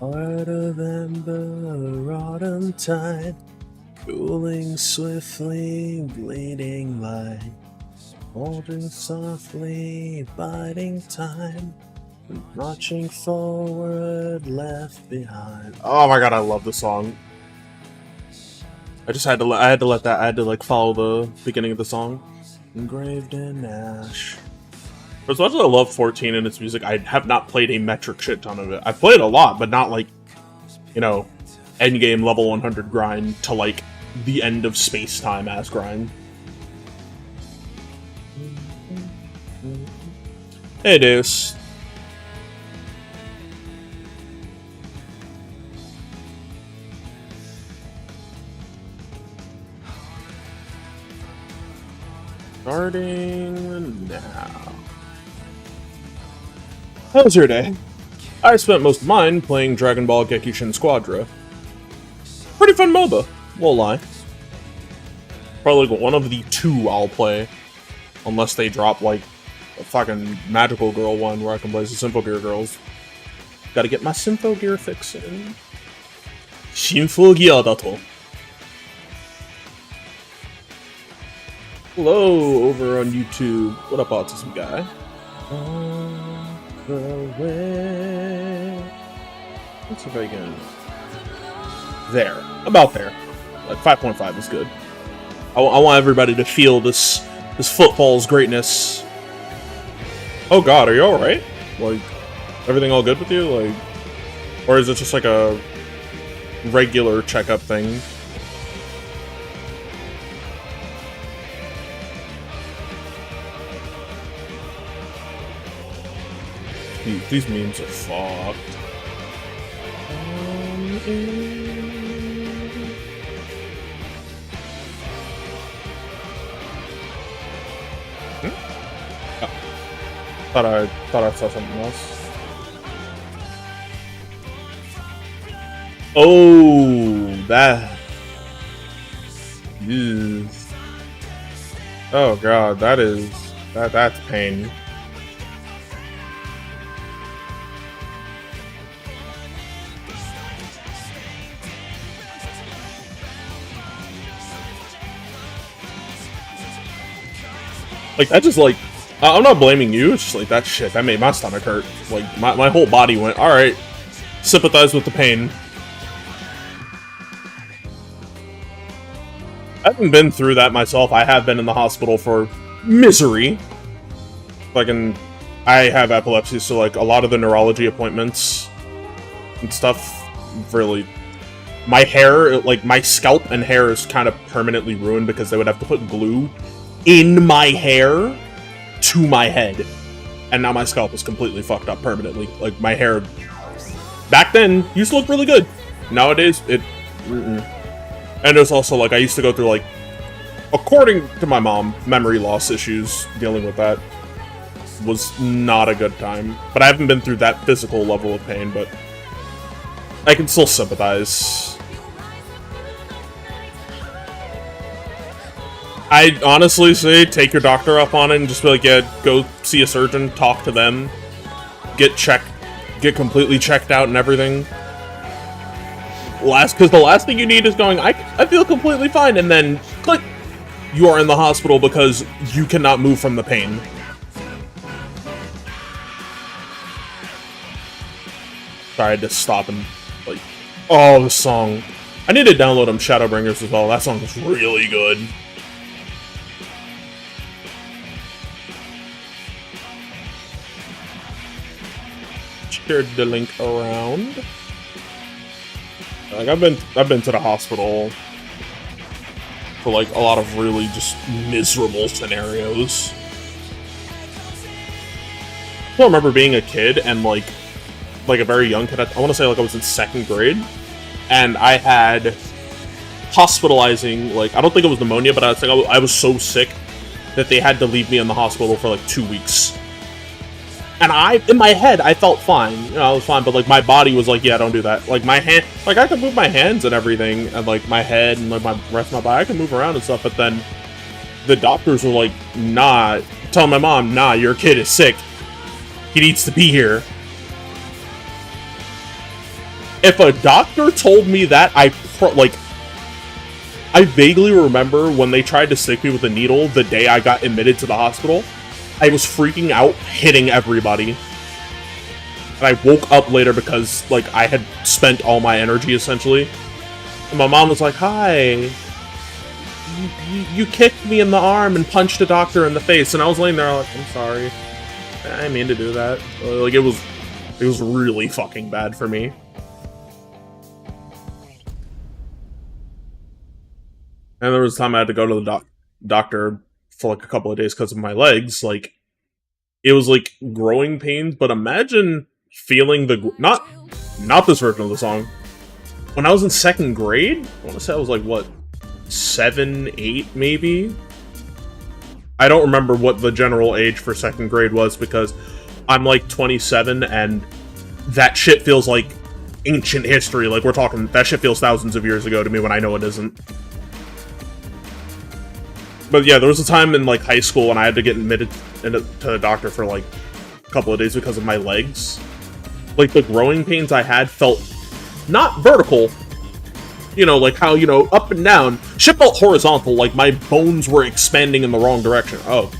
Heart of ember, autumn tide, cooling swiftly, bleeding light, holding softly, biding time, marching forward, left behind. Oh my god, I love the song. I just had to I had to let that, I had to like follow the beginning of the song. Engraved in ash. As much as I love 14 and its music, I have not played a metric shit ton of it. I've played a lot, but not like, you know, endgame level 100 grind to like the end of space time ass grind. Hey, Deus. Starting now. How was your day? I spent most of mine playing Dragon Ball Gekishin Squadra. Pretty fun MOBA, won't lie. Probably like one of the two I'll play. Unless they drop like a fucking Magical Girl one where I can play the Symphogear girls. Gotta get my Symphogear fix in. Shinfogear dato. Hello, over on YouTube. What up, autism guy? On the way. Let's see if I can. There. About there. Like 5.5 is good. I want everybody to feel this footfall's greatness. Oh god, are you alright? Like, everything all good with you? Like, or is it just like a regular checkup thing? These memes are fucked. Oh. Thought I saw something else. Oh, that is. Oh god, that's pain. Like, that just, like, I'm not blaming you, it's just, like, that shit, that made my stomach hurt. Like, my whole body went, alright, sympathize with the pain. I haven't been through that myself. I have been in the hospital for misery. I have epilepsy, so, like, a lot of the neurology appointments and stuff, really, my hair, like, my scalp and hair is kind of permanently ruined because they would have to put glue in my hair to my head, and now my scalp is completely fucked up permanently. Like, my hair back then used to look really good. Nowadays it and there's also, like, I used to go through, like, according to my mom, memory loss issues. Dealing with that was not a good time, but I haven't been through that physical level of pain, but I can still sympathize. I honestly say take your doctor up on it and just be like, yeah, go see a surgeon, talk to them, get completely checked out and everything. Because the last thing you need is going, I feel completely fine, and then, click, you are in the hospital because you cannot move from the pain. Sorry, I had to stop and, like, oh, this song. I need to download them Shadowbringers as well. That song is really good. Shared the link around. Like, I've been to the hospital for, like, a lot of really just miserable scenarios. I remember being a kid and like a very young kid. I want to say like I was in 2nd grade, and I had hospitalizing. Like, I don't think it was pneumonia, but I was so sick that they had to leave me in the hospital for like 2 weeks. And in my head, I felt fine. You know, I was fine, but, like, my body was like, yeah, don't do that. Like, my hand, like, I could move my hands and everything, and, like, my head and, like, my rest of my body, I can move around and stuff, but then the doctors were like, nah, telling my mom, nah, your kid is sick. He needs to be here. if a doctor told me that, I vaguely remember when they tried to stick me with a needle the day I got admitted to the hospital. I was freaking out, hitting everybody. And I woke up later because, like, I had spent all my energy, essentially. And my mom was like, "Hi. You kicked me in the arm and punched a doctor in the face." And I was laying there like, "I'm sorry. I didn't mean to do that." Like, it was really fucking bad for me. And there was a time I had to go to the doctor for like a couple of days because of my legs. Like, it was like growing pains, but imagine feeling the not this version of the song. When I was in 2nd grade, I want to say I was like, what, 7, 8 maybe? I don't remember what the general age for 2nd grade was because I'm like 27 and that shit feels like ancient history. Like, we're talking, that shit feels thousands of years ago to me when I know it isn't. But yeah, there was a time in like high school when I had to get admitted to the doctor for like a couple of days because of my legs. Like, the growing pains I had felt not vertical, you know, like how, you know, up and down. Shit felt horizontal, like my bones were expanding in the wrong direction. Oh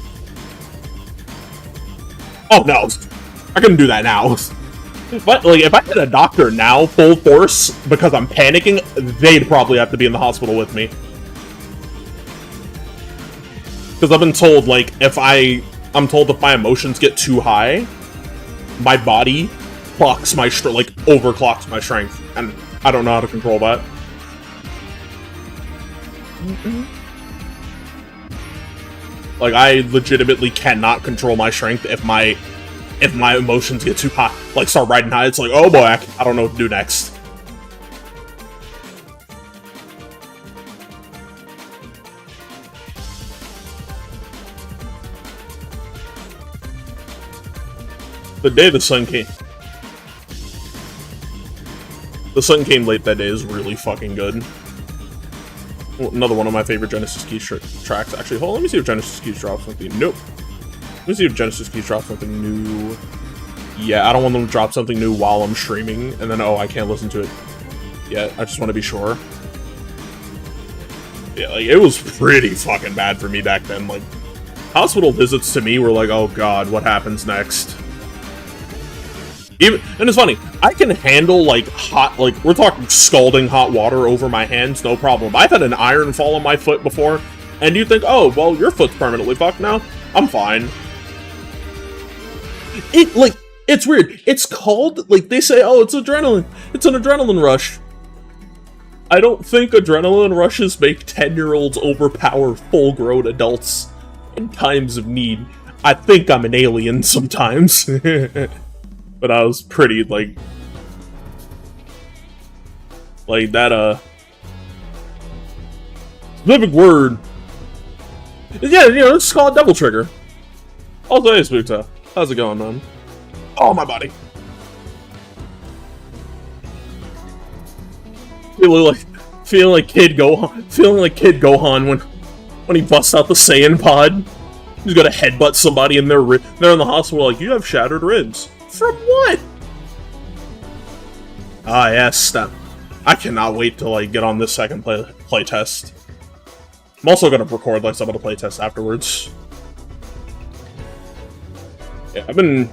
no, I couldn't do that now. But like, if I had a doctor now full force because I'm panicking, they'd probably have to be in the hospital with me. Because I've been told, like, I'm told if my emotions get too high, my body clocks my like, overclocks my strength, and I don't know how to control that. Like, I legitimately cannot control my strength if my emotions get too high. Like, start riding high, it's like, oh boy, I don't know what to do next. The day the sun came. The sun came late that day is really fucking good. Another one of my favorite Genesis Keys tracks. Actually, hold on, let me see if Genesis Keys drops something. Nope. Let me see if Genesis Keys drops something new. Yeah, I don't want them to drop something new while I'm streaming, and then, oh, I can't listen to it yet. I just want to be sure. Yeah, like, it was pretty fucking bad for me back then. Like, hospital visits to me were like, oh god, what happens next? And it's funny, I can handle, like, hot, like, we're talking scalding hot water over my hands, no problem. I've had an iron fall on my foot before, and you think, oh, well, your foot's permanently fucked now. I'm fine. It's weird. It's called, like, they say, oh, it's adrenaline. It's an adrenaline rush. I don't think adrenaline rushes make 10-year-olds overpower full-grown adults in times of need. I think I'm an alien sometimes. But I was pretty, like that, specific word. Yeah, you know, it's called Devil Trigger. Also, hey, Spookta. How's it going, man? Oh, my body. Feeling like Kid Gohan when he busts out the Saiyan pod. He's gonna headbutt somebody and they're in the hospital like, you have shattered ribs. From what? Ah, yes. I cannot wait to, like, get on this second playtest. I'm also gonna record, like, some of the playtests afterwards. Yeah, I've been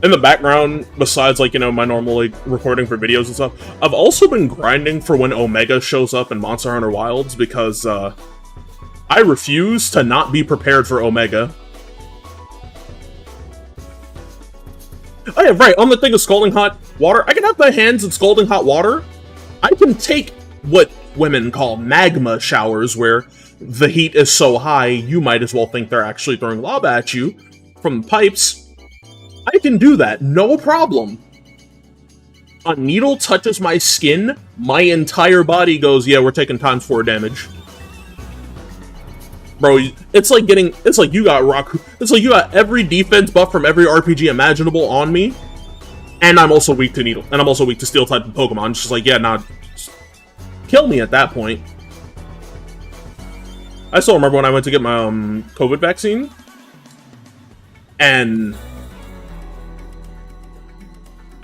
in the background, besides, like, you know, my normal, like, recording for videos and stuff. I've also been grinding for when Omega shows up in Monster Hunter Wilds because, I refuse to not be prepared for Omega. Oh yeah, right, on the thing of scalding hot water, I can have my hands in scalding hot water. I can take what women call magma showers, where the heat is so high, you might as well think they're actually throwing lava at you from the pipes. I can do that, no problem. A needle touches my skin, my entire body goes, yeah, we're taking ×4 damage. Bro, it's like you got every defense buff from every RPG imaginable on me, and I'm also weak to needle, and I'm also weak to steel type of Pokemon. It's just like, yeah, nah, kill me at that point. I still remember when I went to get my COVID vaccine, and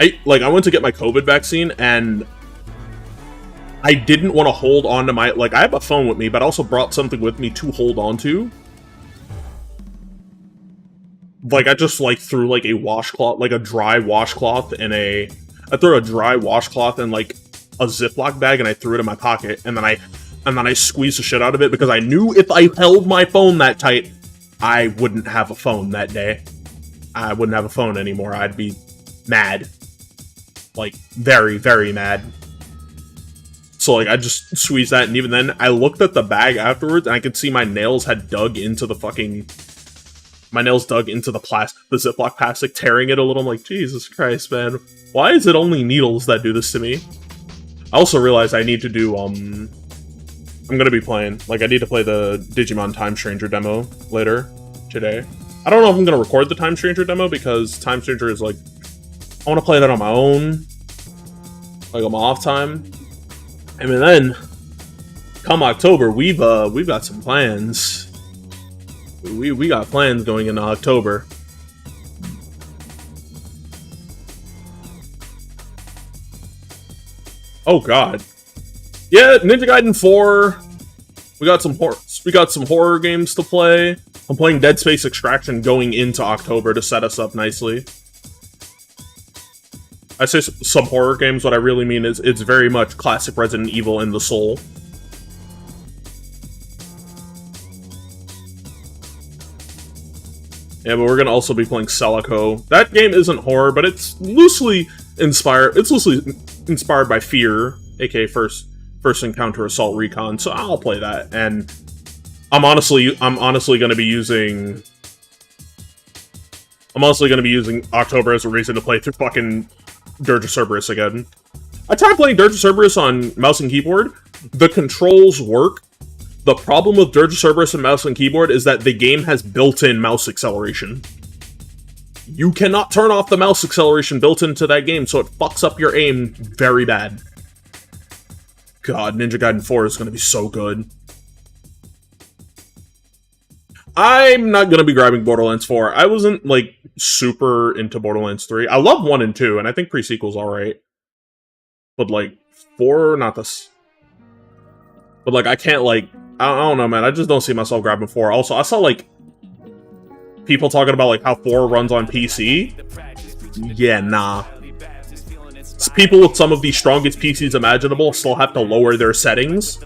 I went to get my COVID vaccine, and I didn't want to hold on to my, I have a phone with me, but I also brought something with me to hold on to. Like, I just, threw, a washcloth, a dry washcloth in I threw a dry washcloth in, a Ziploc bag, and I threw it in my pocket, and then I squeezed the shit out of it, because I knew if I held my phone that tight, I wouldn't have a phone that day. I wouldn't have a phone anymore. I'd be mad. Very, very mad. So, I just squeezed that, and even then, I looked at the bag afterwards, and I could see my nails had dug into the fucking... My nails dug into the Ziploc plastic, tearing it a little. I'm like, Jesus Christ, man. Why is it only needles that do this to me? I also realized I need to do, I'm gonna be playing, I need to play the Digimon Time Stranger demo later today. I don't know if I'm gonna record the Time Stranger demo, because Time Stranger is, I want to play that on my own, on my off time. And then, come October, we've got some plans. We got plans going into October. Oh god. Yeah, Ninja Gaiden 4. We got some horror games to play. I'm playing Dead Space Extraction going into October to set us up nicely. I say some horror games, what I really mean is it's very much classic Resident Evil in the soul. Yeah, but we're gonna also be playing Celico. That game isn't horror, but it's loosely inspired. It's loosely inspired by Fear, aka First Encounter Assault Recon. So I'll play that, and I'm honestly gonna be using. I'm honestly gonna be using October as a reason to play through fucking Dirge of Cerberus again. I tried playing Dirge of Cerberus on mouse and keyboard. The controls work. The problem with Dirge of Cerberus and mouse and keyboard is that the game has built-in mouse acceleration. You cannot turn off the mouse acceleration built into that game, so it fucks up your aim very bad. God, Ninja Gaiden 4 is going to be so good. I'm not going to be grabbing Borderlands 4. I wasn't, super into Borderlands 3. I love 1 and 2, and I think pre-sequel's alright. But, 4, not this. But, I can't, I don't know, man. I just don't see myself grabbing 4. Also, I saw, people talking about, how 4 runs on PC. Yeah, nah. People with some of the strongest PCs imaginable still have to lower their settings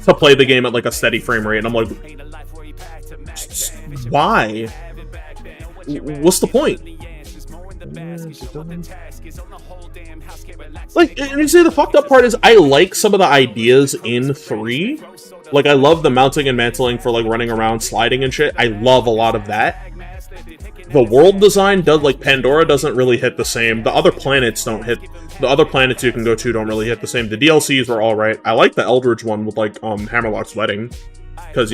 to play the game at, a steady frame rate. And I'm like, why? What's the point? And you see, the fucked up part is, I like some of the ideas in 3. I love the mounting and mantling for, running around, sliding and shit. I love a lot of that. The world design does, Pandora doesn't really hit the same. The other planets don't hit... The other planets you can go to don't really hit the same. The DLCs were alright. I like the Eldritch one with, Hammerlock's Wedding. Because,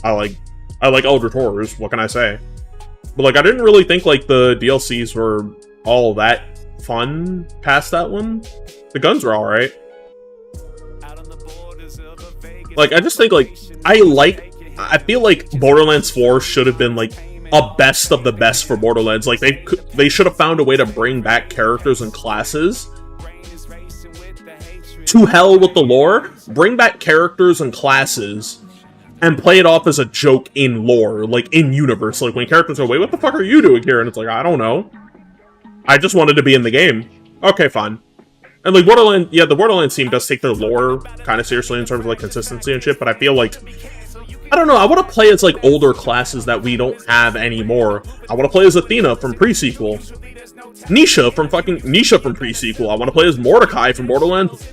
I like Eldritch Horrors, what can I say? But, I didn't really think, the DLCs were all that fun past that one. The guns were alright. I just think, I feel like Borderlands 4 should have been, a best of the best for Borderlands. They should have found a way to bring back characters and classes. To hell with the lore. Bring back characters and classes. And play it off as a joke in lore. In universe. When characters are, wait, what the fuck are you doing here? And it's I don't know. I just wanted to be in the game. Okay, fine. And, Borderlands, yeah, the Borderlands team does take their lore kind of seriously in terms of, consistency and shit, but I feel I don't know, I want to play as, older classes that we don't have anymore. I want to play as Athena from pre-sequel. Nisha from pre-sequel. I want to play as Mordecai from Borderlands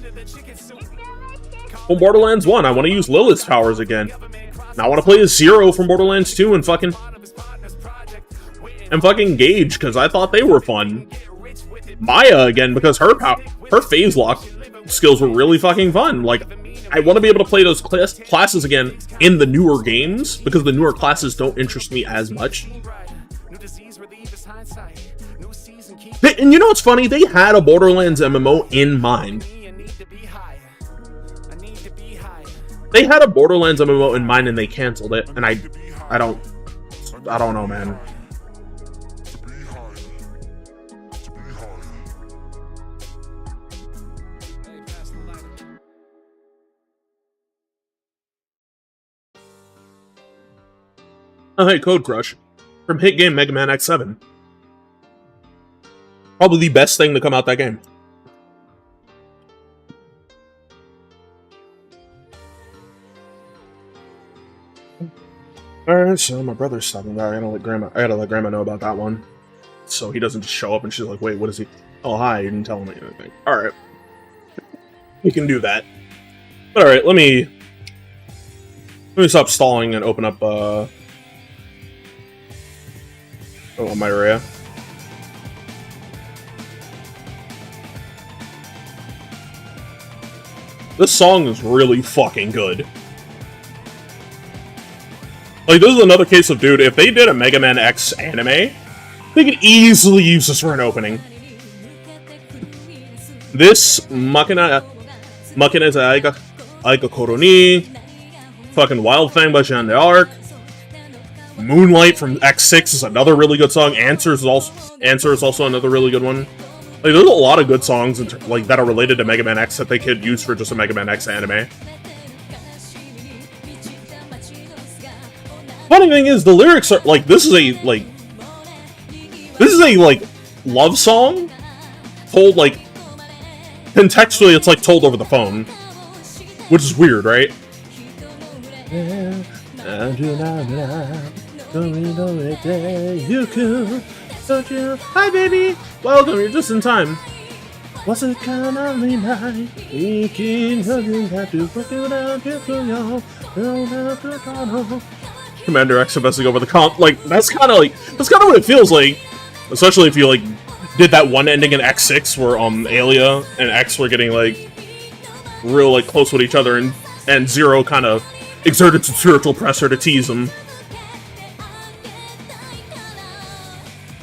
1. I want to use Lilith's powers again. Now I want to play as Zero from Borderlands 2 and fucking Gage, because I thought they were fun. Maya again, because her phase lock skills were really fucking fun. I want to be able to play those classes again in the newer games, because the newer classes don't interest me as much. And you know what's funny? They had a Borderlands MMO in mind. They had a Borderlands MMO in mind and they canceled it, and I don't know, man. Oh, hey, Code Crush. From hit game Mega Man X7. Probably the best thing to come out that game. Alright, so my brother's stopping by. I gotta let grandma know about that one. So he doesn't just show up and she's like, wait, what is he? Oh, hi, you didn't tell him anything. Alright. We can do that. Alright, let me stop stalling and open up, oh, Mightreya. This song is really fucking good. Like, this is another case of, dude, if they did a Mega Man X anime, they could easily use this for an opening. This, Makina Aika Koroni, fucking Wild Fang by Jeanne d'Arc, Moonlight from X6 is another really good song, Answer is also another really good one. Like, there's a lot of good songs like that are related to Mega Man X that they could use for just a Mega Man X anime. Funny thing is, the lyrics are, like, this is a love song told, like, contextually, it's, like, told over the phone. Which is weird, right? Hi, baby! Welcome, you're just in time. Was it kind of night? Commander X investing over the comp, like, that's kind of what it feels like, especially if you, like, did that one ending in X6 where, Alia and X were getting, like, real, like, close with each other, and Zero kind of exerted some spiritual pressure to tease them.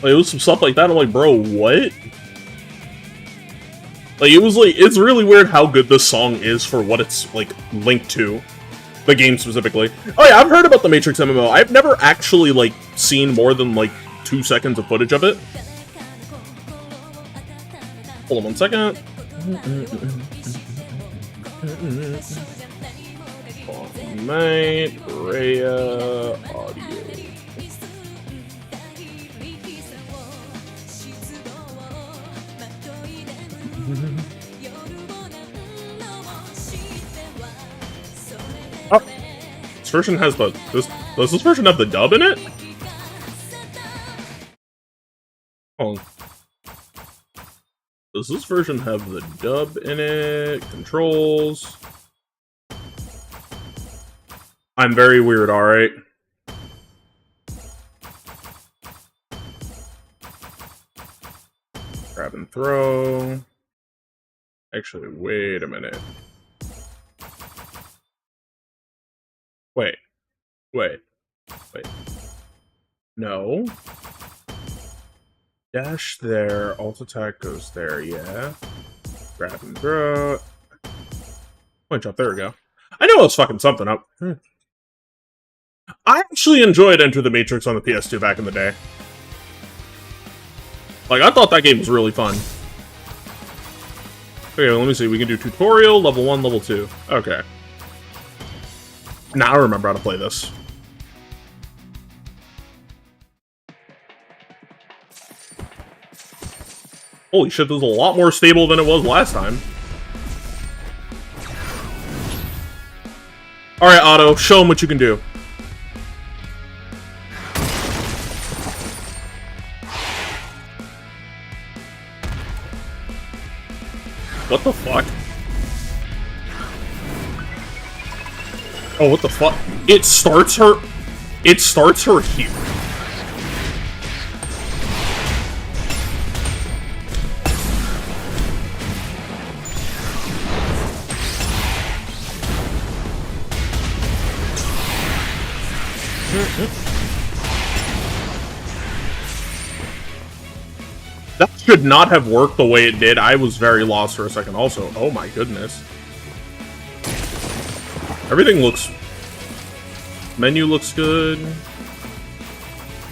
Like, it was some stuff like that, I'm like, bro, what? Like, it was, like, it's really weird how good this song is for what it's, like, linked to. The game specifically. Oh yeah, I've heard about the Matrix MMO. I've never actually, like, seen more than, like, 2 seconds of footage of it. Hold on 1 second. Mightreya audio. Oh, this version has the does this version have the dub in it? Oh, does this version have the dub in it? Controls. I'm very weird. All right. Grab and throw. Actually, wait a minute. Wait. No. Dash there, alt attack goes there, yeah. Grab and throw. Punch up, there we go. I know I was fucking something up. I actually enjoyed Enter the Matrix on the PS2 back in the day. Like, I thought that game was really fun. Okay, let me see, we can do tutorial, level 1, level 2. Okay. Now I remember how to play this. Holy shit, this is a lot more stable than it was last time. Alright, Otto, show them what you can do. What the fuck? Oh, what the fuck? It starts her here. That should not have worked the way it did. I was very lost for a second also. Oh my goodness. Everything looks... Menu looks good.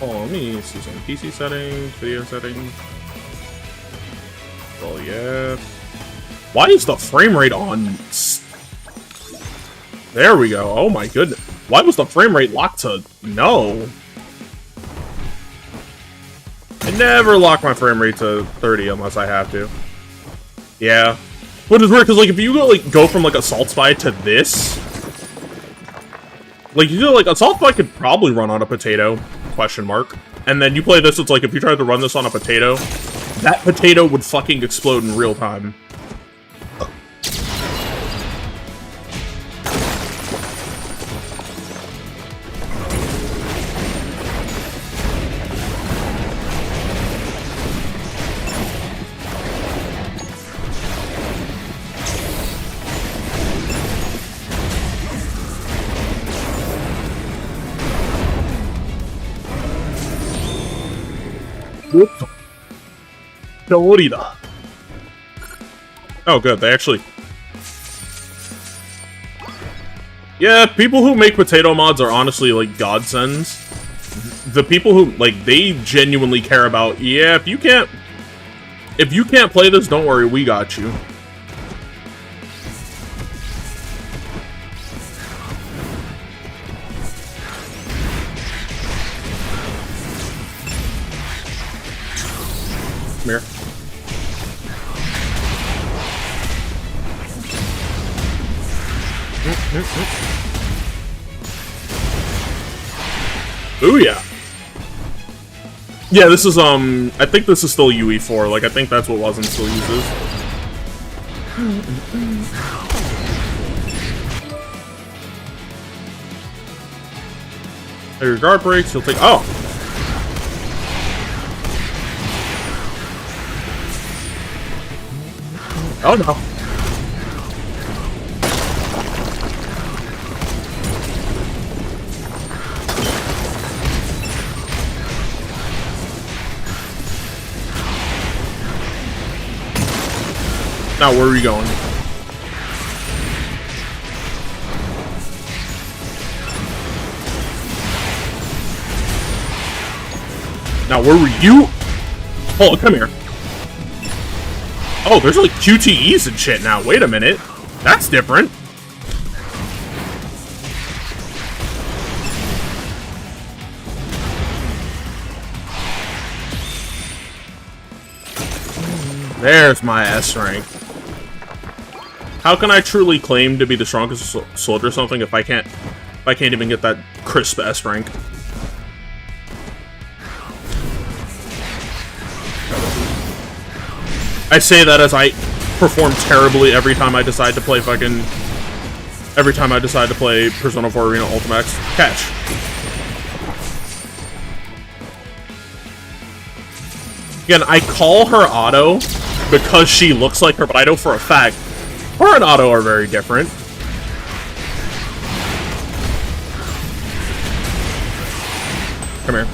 Oh, let me see some PC settings, video settings. Oh yeah. Why is the frame rate on... There we go. Oh my goodness. Why was the frame rate locked to... No. never lock my frame rate to 30 unless I have to. Yeah. Which is weird, because, like, if you go from, like, Assault Spy to this... Like, you know, like, Assault Spy could probably run on a potato, question mark. And then you play this, it's like, if you tried to run this on a potato, that potato would fucking explode in real time. Florida. Oh, good. They actually... Yeah, people who make potato mods are honestly, like, godsends. The people who, like, they genuinely care about, yeah, if you can't play this, don't worry, we got you. Come here. Ooh, yeah. Yeah, this is, I think this is still UE4. Like, I think that's what WazenK still uses. There, your guard breaks, you'll take... Oh! Oh, no. Now, where are we going? Now, where were you? Oh, come here. Oh, there's like QTEs and shit now. Wait a minute. That's different. There's my S rank. How can I truly claim to be the strongest soldier or something if I can't even get that crisp S rank? I say that as I perform terribly every time I decide to play Persona 4 Arena Ultimax. Catch. Again, I call her Auto because she looks like her, but I know for a fact her and Auto are very different. Come here.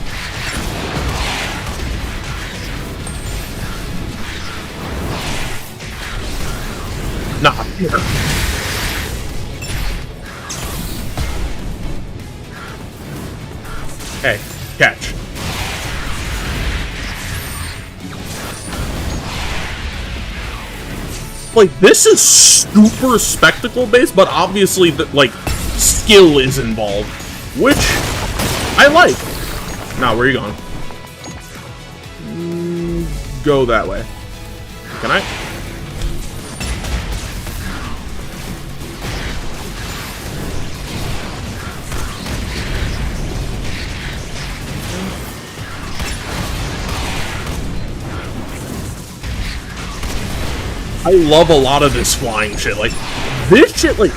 Nah, here. Hey, catch. Like, this is super spectacle based, but obviously, like, skill is involved, which I like. Nah, where are you going? Go that way. Can I? I love a lot of this flying shit. Like, this shit, like,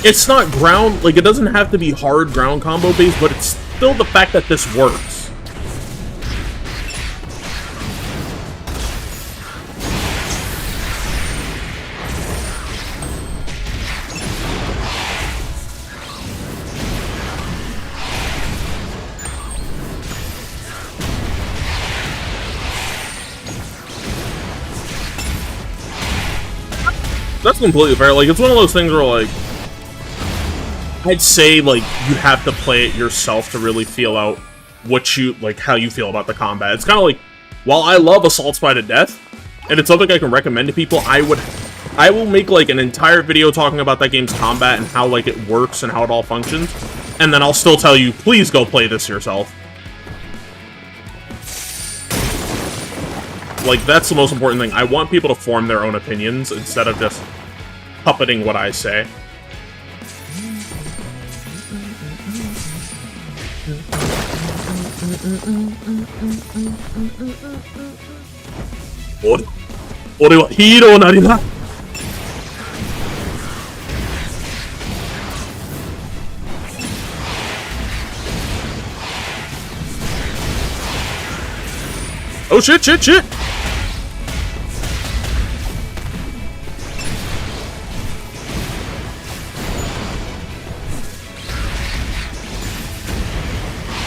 it's not ground, like, it doesn't have to be hard ground combo based, but it's still the fact that this works. That's completely fair. Like, it's one of those things where, like, I'd say, like, you have to play it yourself to really feel out what you, like, how you feel about the combat. It's kind of like, while I love Assault Spy to death, and it's something I can recommend to people, I will make, like, an entire video talking about that game's combat and how, like, it works and how it all functions, and then I'll still tell you, please go play this yourself. like, that's the most important thing. I want people to form their own opinions instead of just puppeting what I say. Ore wa hero nari na. Oh shit, shit, shit!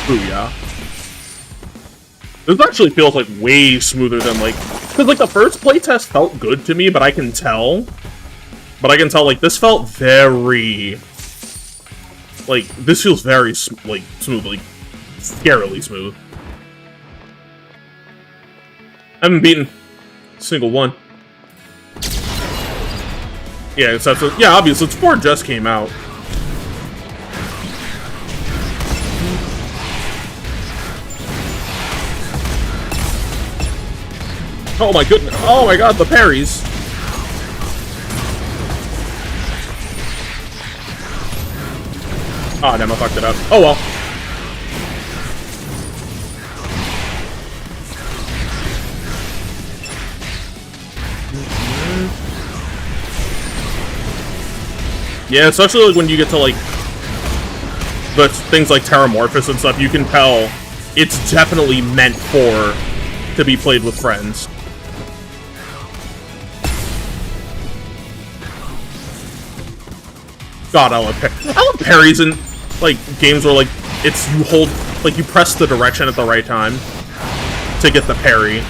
Booyah. This actually feels like way smoother than like, because like the first playtest felt good to me, but I can tell like this felt very, like this feels very like smooth, like scarily smooth. I haven't beaten a single one. Yeah, so yeah, obviously, it's 4 just came out. Oh my goodness! Oh my god, the parries! Oh damn, I fucked it up. Oh well. Yeah, especially like when you get to like the things like Terramorphous and stuff, you can tell it's definitely meant to be played with friends. God, I love parries in like games where like it's you hold like you press the direction at the right time to get the parry.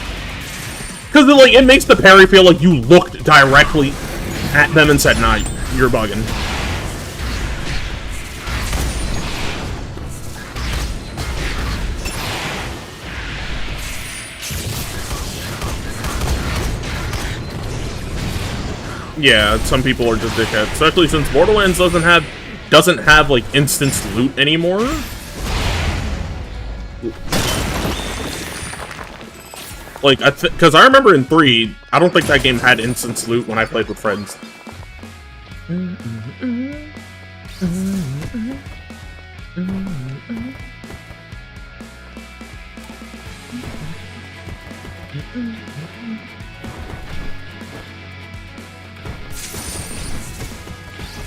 Because like it makes the parry feel like you looked directly at them and said, "Nah, you're bugging." Yeah, some people are just dickheads, especially since Borderlands doesn't have like instant loot anymore. Like, because I remember in 3, I don't think that game had instant loot when I played with friends.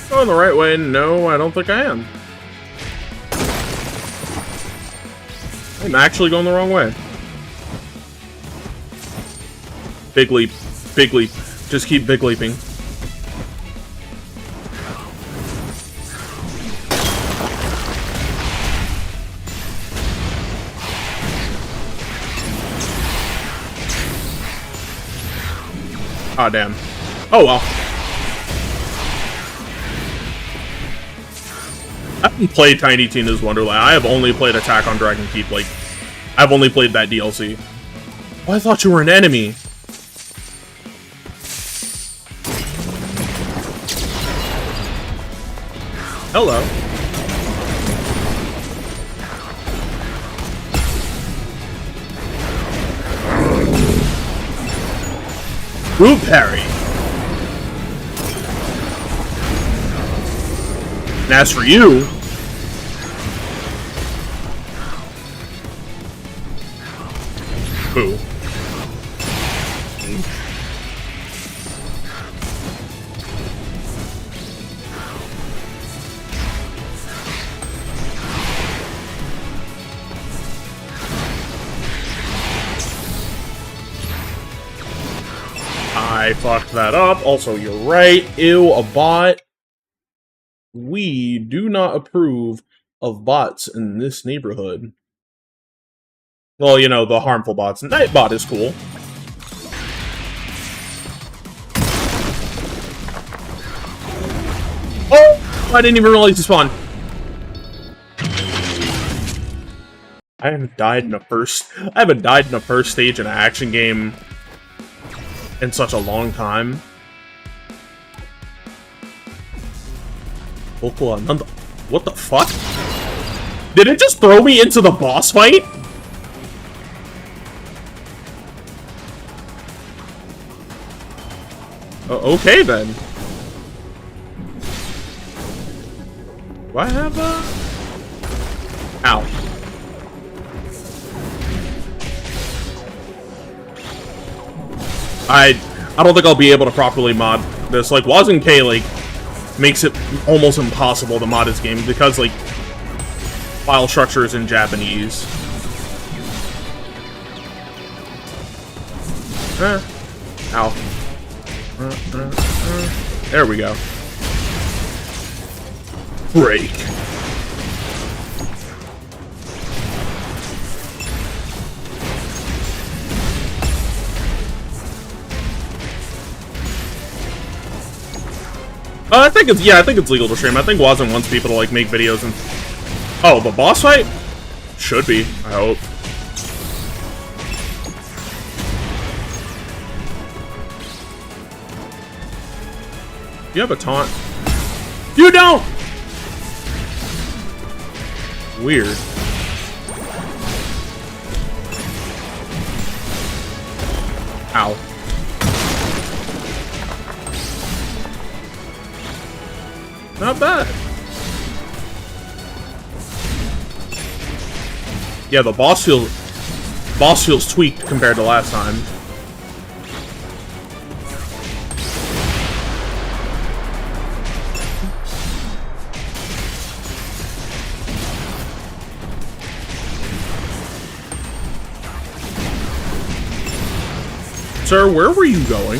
Going the right way? No, I don't think I am. I'm actually going the wrong way. Big leap. Big leap. Just keep big leaping. Ah, damn. Oh, well. I haven't played Tiny Tina's Wonderland. I have only played Attack on Dragon Keep. Like, I've only played that DLC. Oh, I thought you were an enemy. Hello. Root parry. And as for you, boo. I fucked that up. Also, you're right. Ew, a bot. We do not approve of bots in this neighborhood. Well, you know, the harmful bots. Nightbot is cool. Oh! I didn't even realize he spawned. I haven't died in the first stage in an action game in such a long time. What the fuck? Did it just throw me into the boss fight? Okay then. Do I have a... Ow. I don't think I'll be able to properly mod this. Like, WazenK, like, makes it almost impossible to mod this game because, like, file structure is in Japanese. Ow. There we go. Break. I think it's legal to stream. I think Wazen wants people to like make videos and... Oh, the boss fight? Should be, I hope. You have a taunt. You don't! Weird. Ow. Not bad. Yeah, the boss feels tweaked compared to last time. Sir, where were you going?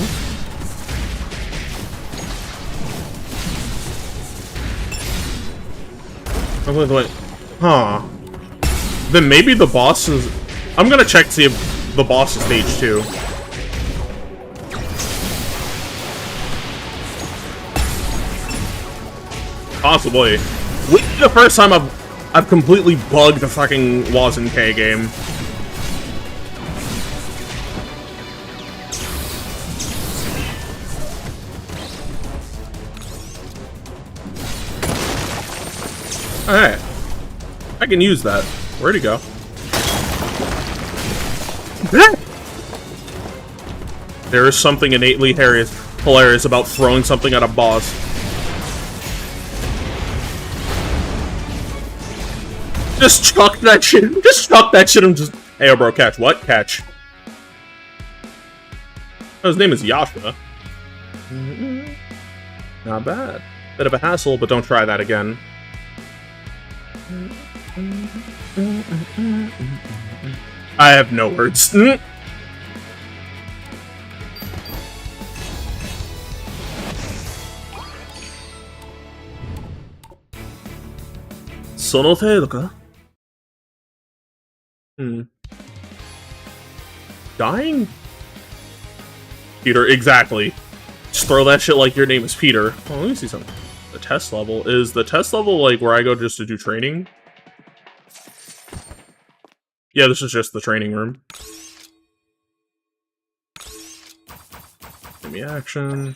Wait. Huh. Then maybe the boss is... I'm gonna check to see if the boss is stage 2. Possibly. This is the first time I've completely bugged the fucking WazenK game. Alright. I can use that. Where'd he go? There is something innately hilarious about throwing something at a boss. Just chuck that shit. Just chuck that shit and just... Hey, yo, bro, catch. What? Catch. Oh, his name is Yasha. Not bad. Bit of a hassle, but don't try that again. I have no words. Sono程度か? Dying? Peter, exactly. Just throw that shit like your name is Peter. Oh, let me see something. The test level. Is the test level like where I go just to do training? Yeah, this is just the training room. Give me action.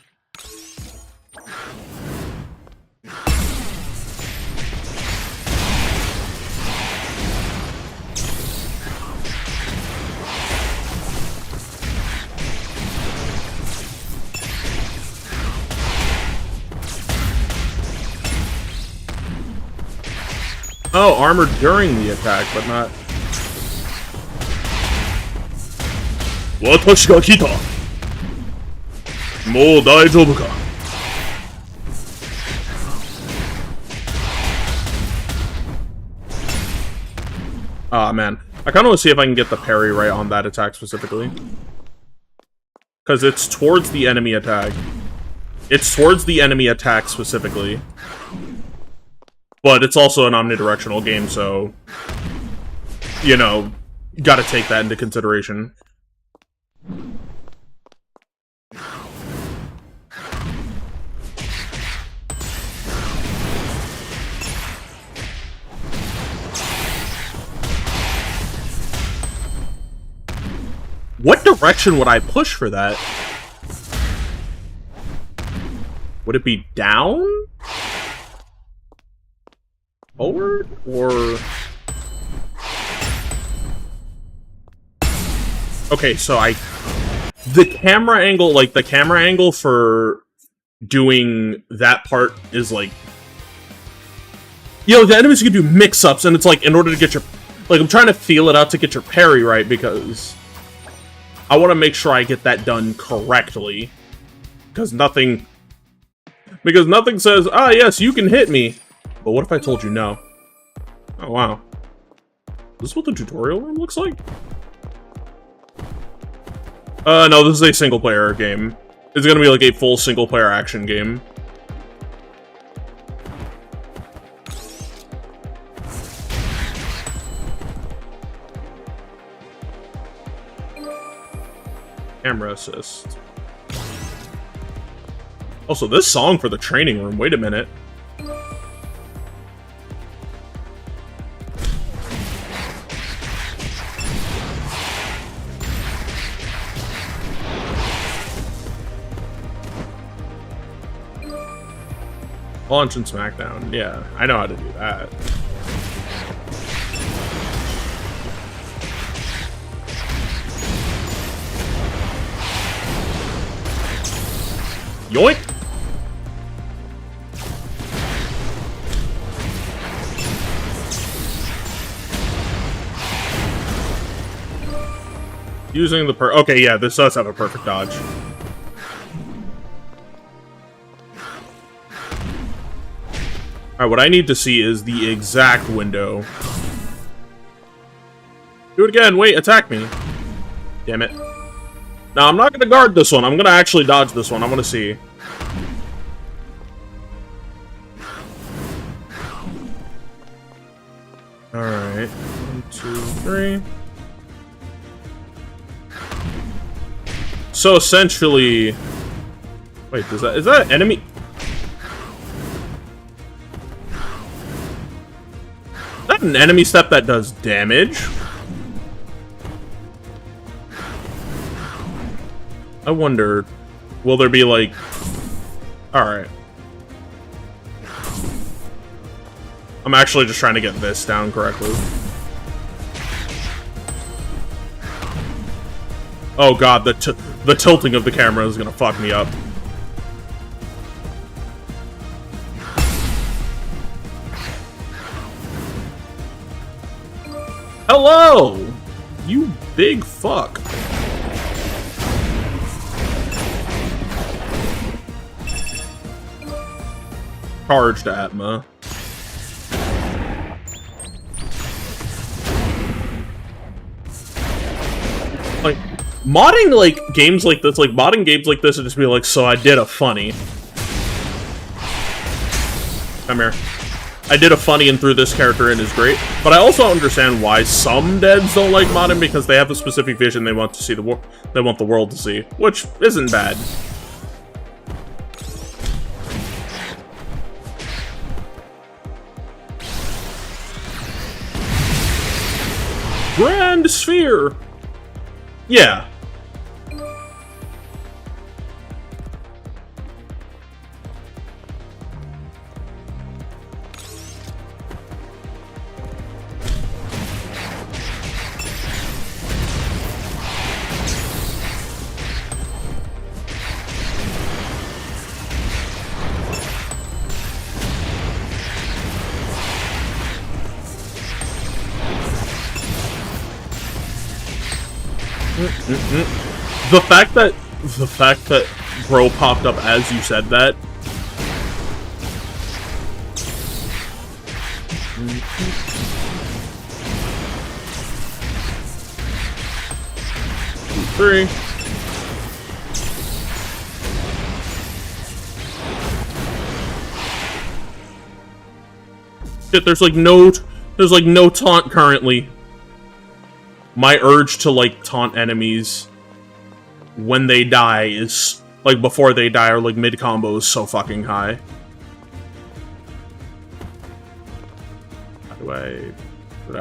Oh, armor during the attack, but not... Watashi ga kita! Mou daijoubu ka? Ah, man. I kinda wanna see if I can get the parry right on that attack specifically. Because it's towards the enemy attack. It's towards the enemy attack specifically. But it's also an omnidirectional game, so... You know, gotta take that into consideration. What direction would I push for that? Would it be down? Forward? Or... Okay, so I The camera angle, like, the camera angle for doing that part is, like... You know, the enemies can do mix-ups, and it's, like, in order to get your... Like, I'm trying to feel it out to get your parry right, because... I want to make sure I get that done correctly. Because nothing says, ah, yes, you can hit me. But what if I told you no? Oh, wow. Is this what the tutorial room looks like? No, this is a single-player game. It's gonna be like a full single-player action game. Camera assist. Also, this song for the training room, wait a minute. Launch and Smackdown. Yeah, I know how to do that. Yoink! Using the okay, yeah, this does have a perfect dodge. Alright, what I need to see is the exact window. Do it again, wait, attack me. Damn it. Now, I'm not gonna guard this one, I'm gonna actually dodge this one, I wanna see. Alright, 1, 2, 3. So essentially... Wait, is that an enemy? Is that an enemy step that does damage? I wonder, will there be like... Alright. I'm actually just trying to get this down correctly. Oh god, the tilting of the camera is gonna fuck me up. Hello! You big fuck. Charged Atma. Like, modding, like, games like this, like, modding games like this would just be like, so I did a funny. Come here. I did a funny and threw this character in is great, but I also understand why some devs don't like modding because they have a specific vision they want to see they want the world to see, which isn't bad. Grand Sphere! Yeah. The fact that bro popped up as you said that. Three. Shit, there's like no taunt currently. My urge to, like, taunt enemies when they die is, like, before they die or, like, mid-combo is so fucking high. How do I...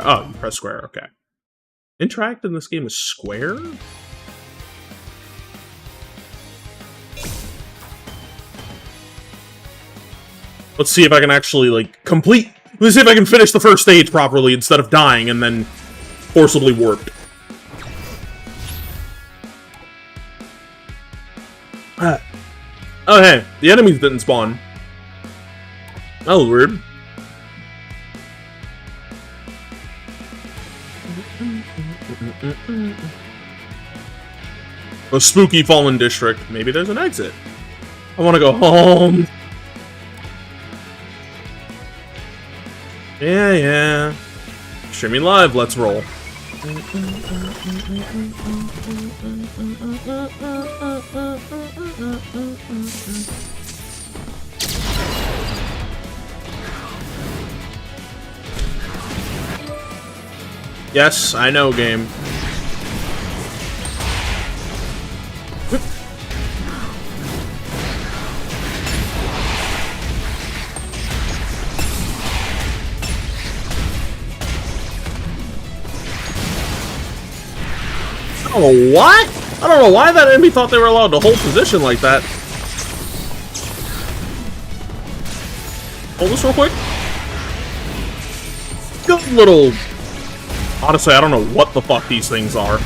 Oh, you press square, okay. Interact in this game is square? Let's see if I can actually, like, let's see if I can finish the first stage properly instead of dying and then forcibly warped. Oh, hey, the enemies didn't spawn. That was weird. A spooky fallen district. Maybe there's an exit. I want to go home. Yeah. Streaming live, let's roll. Yes, I know, game. Oh, what? I don't know why that enemy thought they were allowed to hold position like that. Hold this real quick. Good little... Honestly, I don't know what the fuck these things are.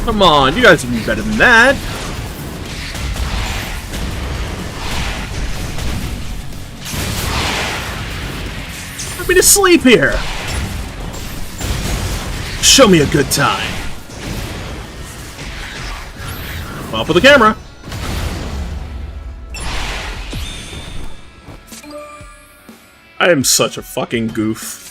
Come on, you guys can be better than that. Put me to sleep here. Show me a good time. Off with the camera. I am such a fucking goof.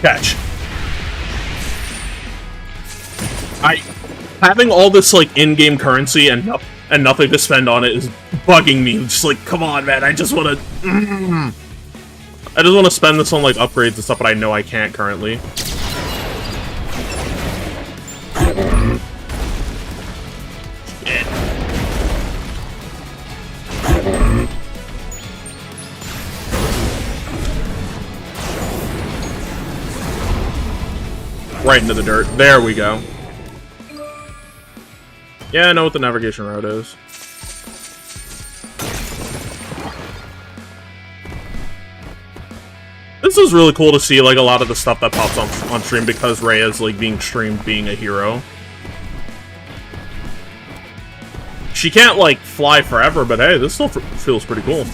Catch. Having all this like in-game currency and nothing to spend on it is bugging me. Just like, come on, man! I just want to. I just want to spend this on like upgrades and stuff, but I know I can't currently. Shit. Right into the dirt. There we go. Yeah, I know what the navigation route is. This is really cool to see, like, a lot of the stuff that pops on stream because Rhea's, like, being streamed being a hero. She can't, like, fly forever, but hey, this still feels pretty cool.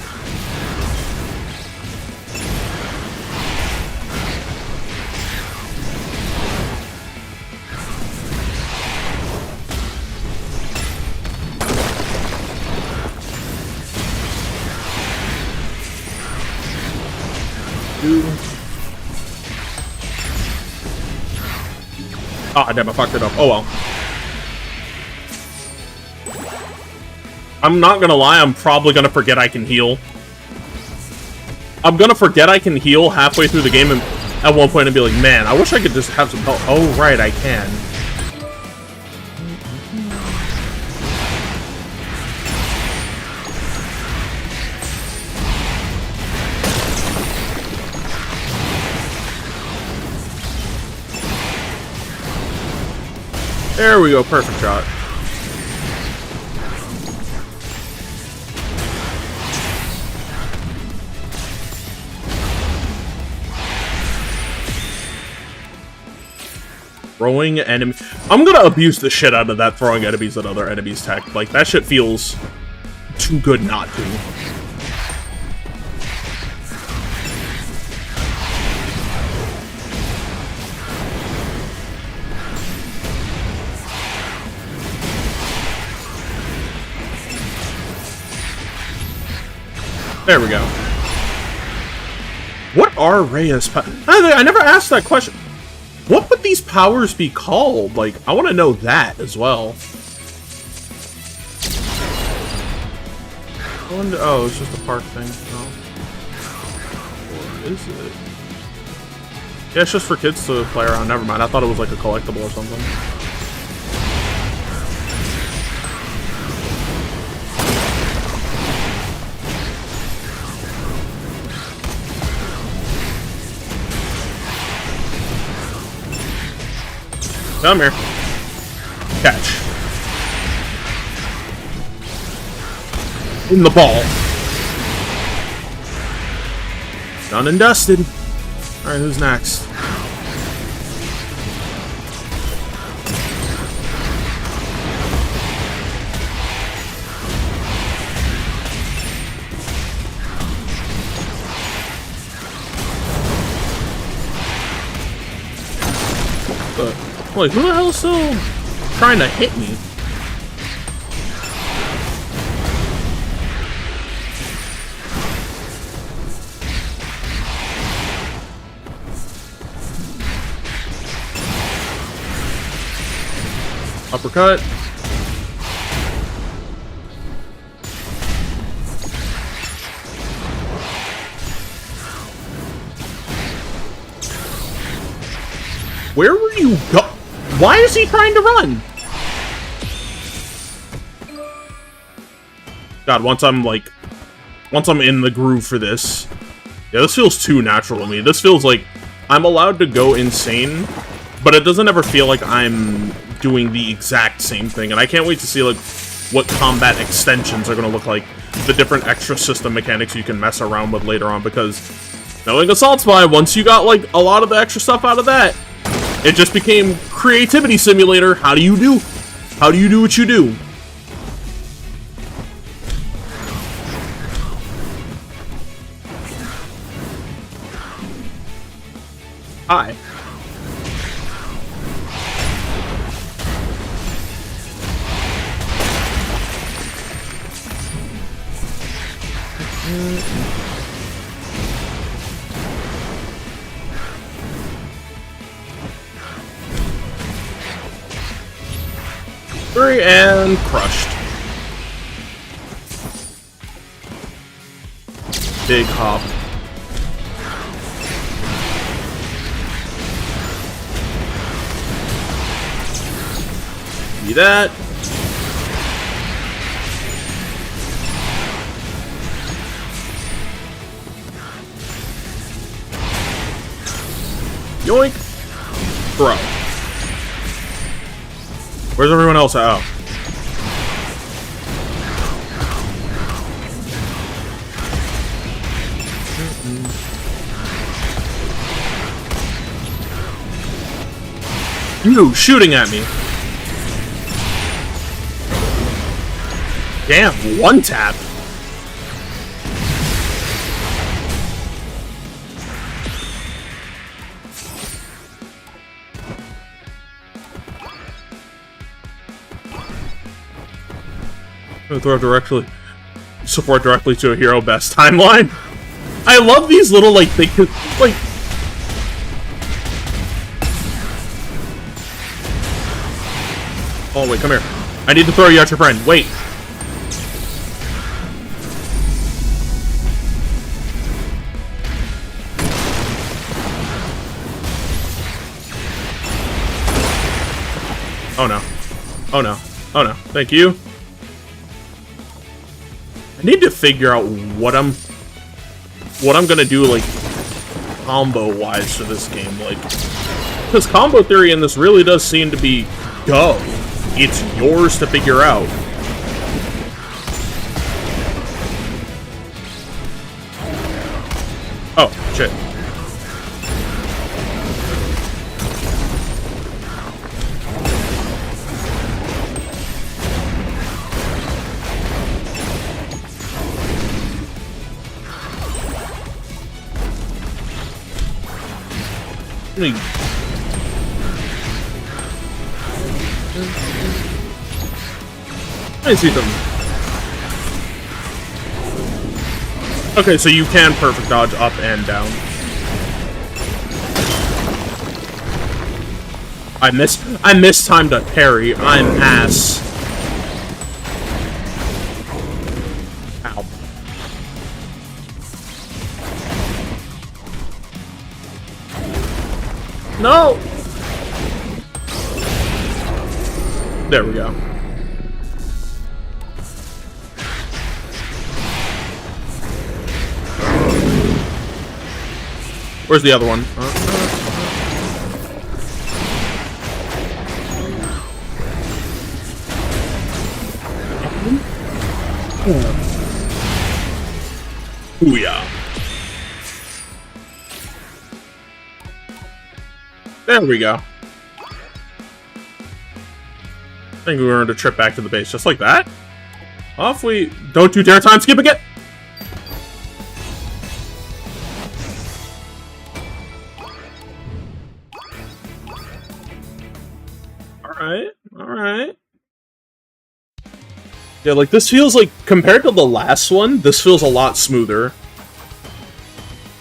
Ah, damn, I fucked it up. Oh well. I'm not gonna lie, I'm probably gonna forget I can heal. I'm gonna forget I can heal halfway through the game and at one point and be like, man, I wish I could just have some help. Oh, right, I can. There we go, perfect shot. Throwing enemy. I'm gonna abuse the shit out of that throwing enemies at other enemies tech. Like, that shit feels too good not to. There we go. What are Rhea's powers? I never asked that question. What would these powers be called? Like, I want to know that as well. I wonder, oh, it's just a park thing. Oh. Or is it? Yeah, it's just for kids to play around. Never mind. I thought it was like a collectible or something. Come here. Catch. In the ball. Done and dusted. Alright, who's next? Like, who the hell is still trying to hit me? Uppercut. Where were you go? Why is he trying to run? God, once I'm in the groove for this. Yeah, this feels too natural to me. This feels like I'm allowed to go insane, but it doesn't ever feel like I'm doing the exact same thing. And I can't wait to see, like, what combat extensions are going to look like. The different extra system mechanics you can mess around with later on, because knowing Assault Spy, once you got, like, a lot of the extra stuff out of that, it just became creativity simulator. How do you do what you do? Hi. And crushed. Big hop. See that? Yoink! Bro. Where's everyone else at? Oh. You shooting at me. Damn, one tap. Throw directly, support directly to a hero best timeline. I love these little, like, they could, like. Oh wait, come here. I need to throw you at your friend. Wait. Oh no. Oh no. Oh no. Thank you. I need to figure out what I'm gonna do, like, combo-wise for this game, like, because combo theory in this really does seem to be go. It's yours to figure out. Oh, shit. I see them. Okay, so you can perfect dodge up and down. I mistimed a parry. I'm ass. Ow. No! There we go. Where's the other one? Booyah. There we go. I think we earned a trip back to the base just like that. Off we... Don't you dare time skip again! Alright, alright. Yeah, like, this feels like, compared to the last one, this feels a lot smoother.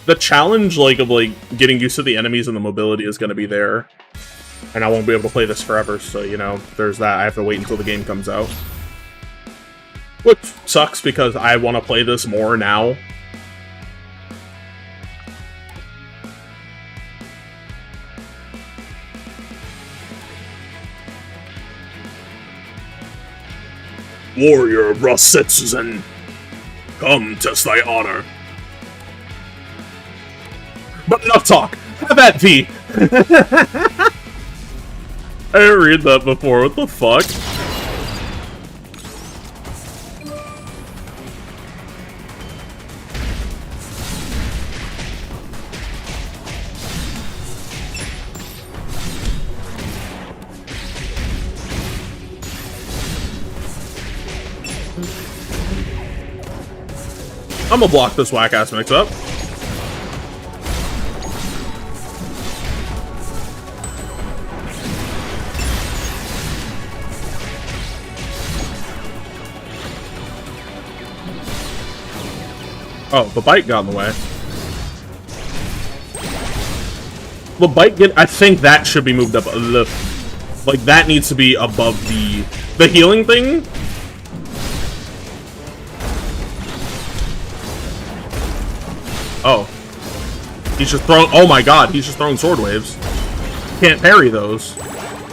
The challenge, like, of, like, getting used to the enemies and the mobility is gonna be there. And I won't be able to play this forever, so, you know, there's that. I have to wait until the game comes out. Which sucks, because I want to play this more now. Warrior Rasetsuzen, come test thy honor. But enough talk! Have at thee! I didn't read that before, what the fuck? I'm gonna block this whack-ass mix-up. Oh, the bike got in the way. The bike I think that should be moved up. Like, that needs to be above the healing thing. Oh. He's just throwing... Oh my god, he's just throwing sword waves. Can't parry those.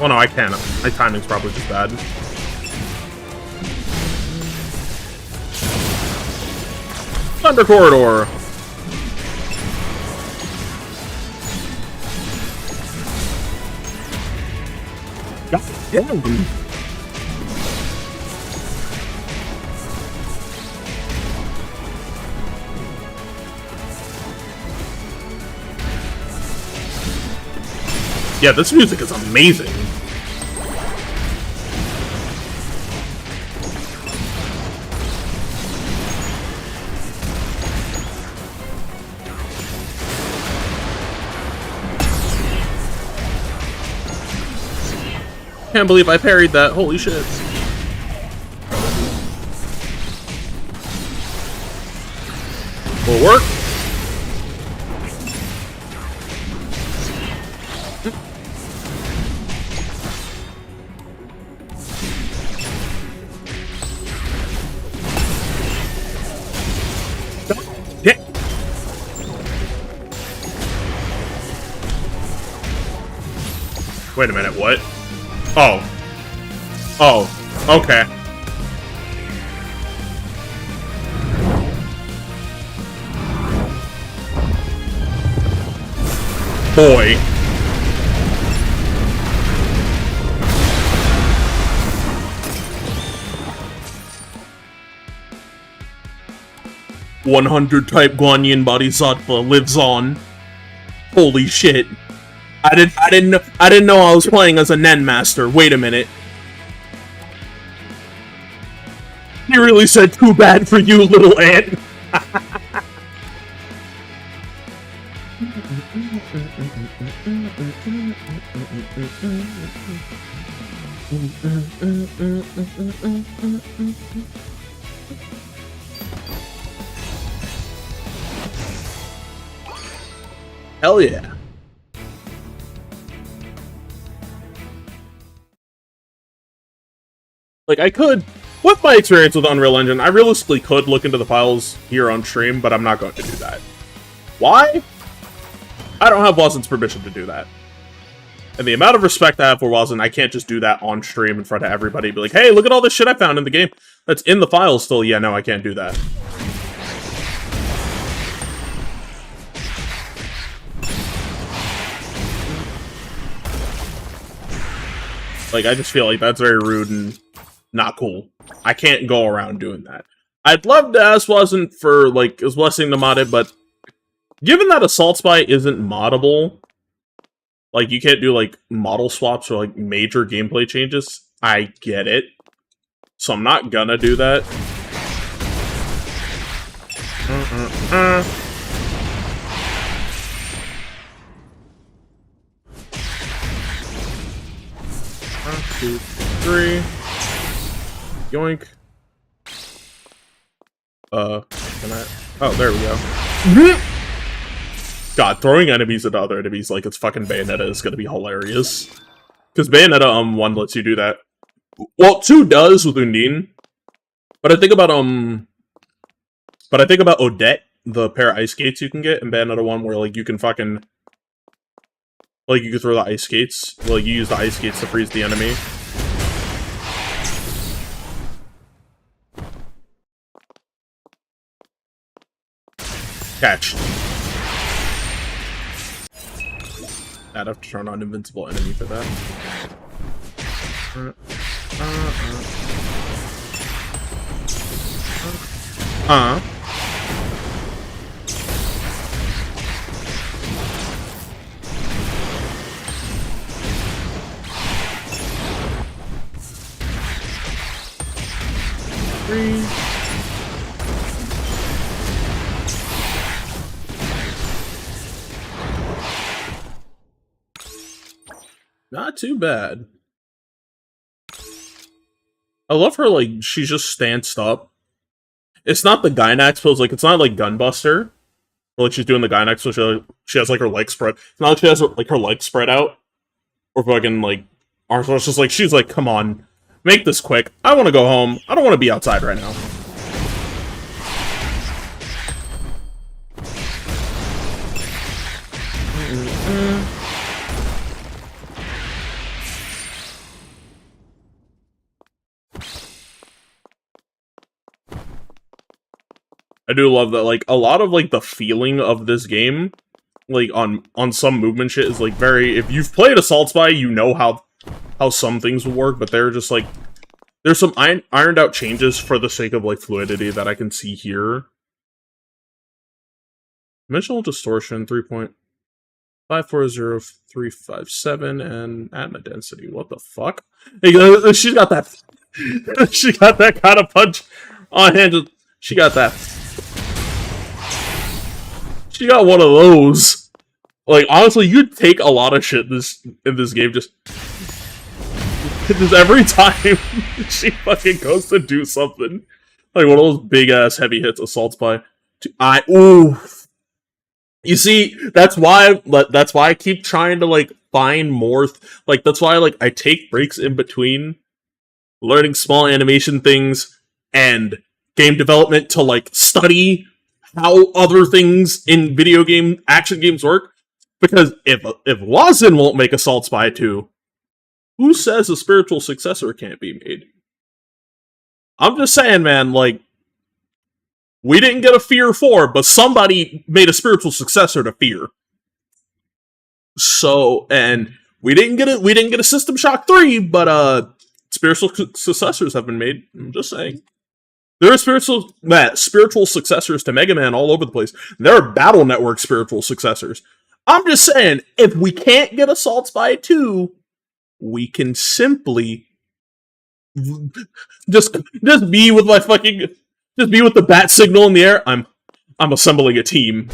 Oh no, I can. My timing's probably just bad. Thunder Corridor. God damn. Yeah, this music is amazing. Can't believe I parried that. Holy shit. Will work. Wait a minute, what? Oh. Oh, okay. Boy. "100 type Guanyin Bodhisattva lives on." Holy shit. I didn't know I was playing as a Nen Master. Wait a minute. He really said, "Too bad for you, little ant." Hell yeah. Like, I could, with my experience with Unreal Engine, I realistically could look into the files here on stream, but I'm not going to do that. Why? I don't have WazenK's permission to do that. And the amount of respect I have for WazenK, I can't just do that on stream in front of everybody and be like, "Hey, look at all this shit I found in the game that's in the files still." Yeah, no, I can't do that. Like, I just feel like that's very rude and not cool. I can't go around doing that. I'd love to ask wasn't for, like, his blessing to mod it, but given that Assault Spy isn't moddable, like, you can't do, like, model swaps or, like, major gameplay changes, I get it. So I'm not gonna do that. One, two, three. Yoink. Can I? Oh, there we go. God, throwing enemies at other enemies like it's fucking Bayonetta is gonna be hilarious. Because Bayonetta, 1 lets you do that. Well, 2 does with Undine. But I think about, Odette, the pair of ice skates you can get in Bayonetta 1 where, like, you can fucking... Like, you can throw the ice skates. Like, you use the ice skates to freeze the enemy. Catch. I'd have to turn on Invincible Enemy for that. Three. Not too bad. I love her, like, she just stands up. It's not the Gynax pose, like, it's not like Gunbuster. Or, like, she's doing the Gynax pose, she has, like, her legs spread. It's not like she has, like, her legs spread out. Or fucking, like, arms. It's just like, she's like, come on. Make this quick. I want to go home. I don't want to be outside right now. I do love that, like, a lot of, like, the feeling of this game, like, on some movement shit is, like, very... If you've played Assault Spy, you know how some things will work, but they're just, like... There's some ironed out changes for the sake of, like, fluidity that I can see here. Dimensional Distortion, 3.540357, and Atma Density. What the fuck? Hey, she's got that... she got that kind of punch on hand. She got that... She got one of those. Like, honestly, you'd take a lot of shit in this game just every time she fucking goes to do something. Like one of those big ass heavy hits, Assault Spy. Ooh. You see, that's why I keep trying to, like, find more, like, that's why, like, I take breaks in between learning small animation things and game development to, like, study how other things in video game action games work, because if Wazen won't make Assault Spy 2, who says a spiritual successor can't be made? I'm just saying, man, like, we didn't get a Fear 4, but somebody made a spiritual successor to Fear. So, and we didn't get a System Shock 3, but spiritual successors have been made. I'm just saying. There are spiritual successors to Mega Man all over the place. There are Battle Network spiritual successors. I'm just saying, if we can't get Assault Spy 2, we can simply just be with my fucking, just be with the bat signal in the air. I'm assembling a team.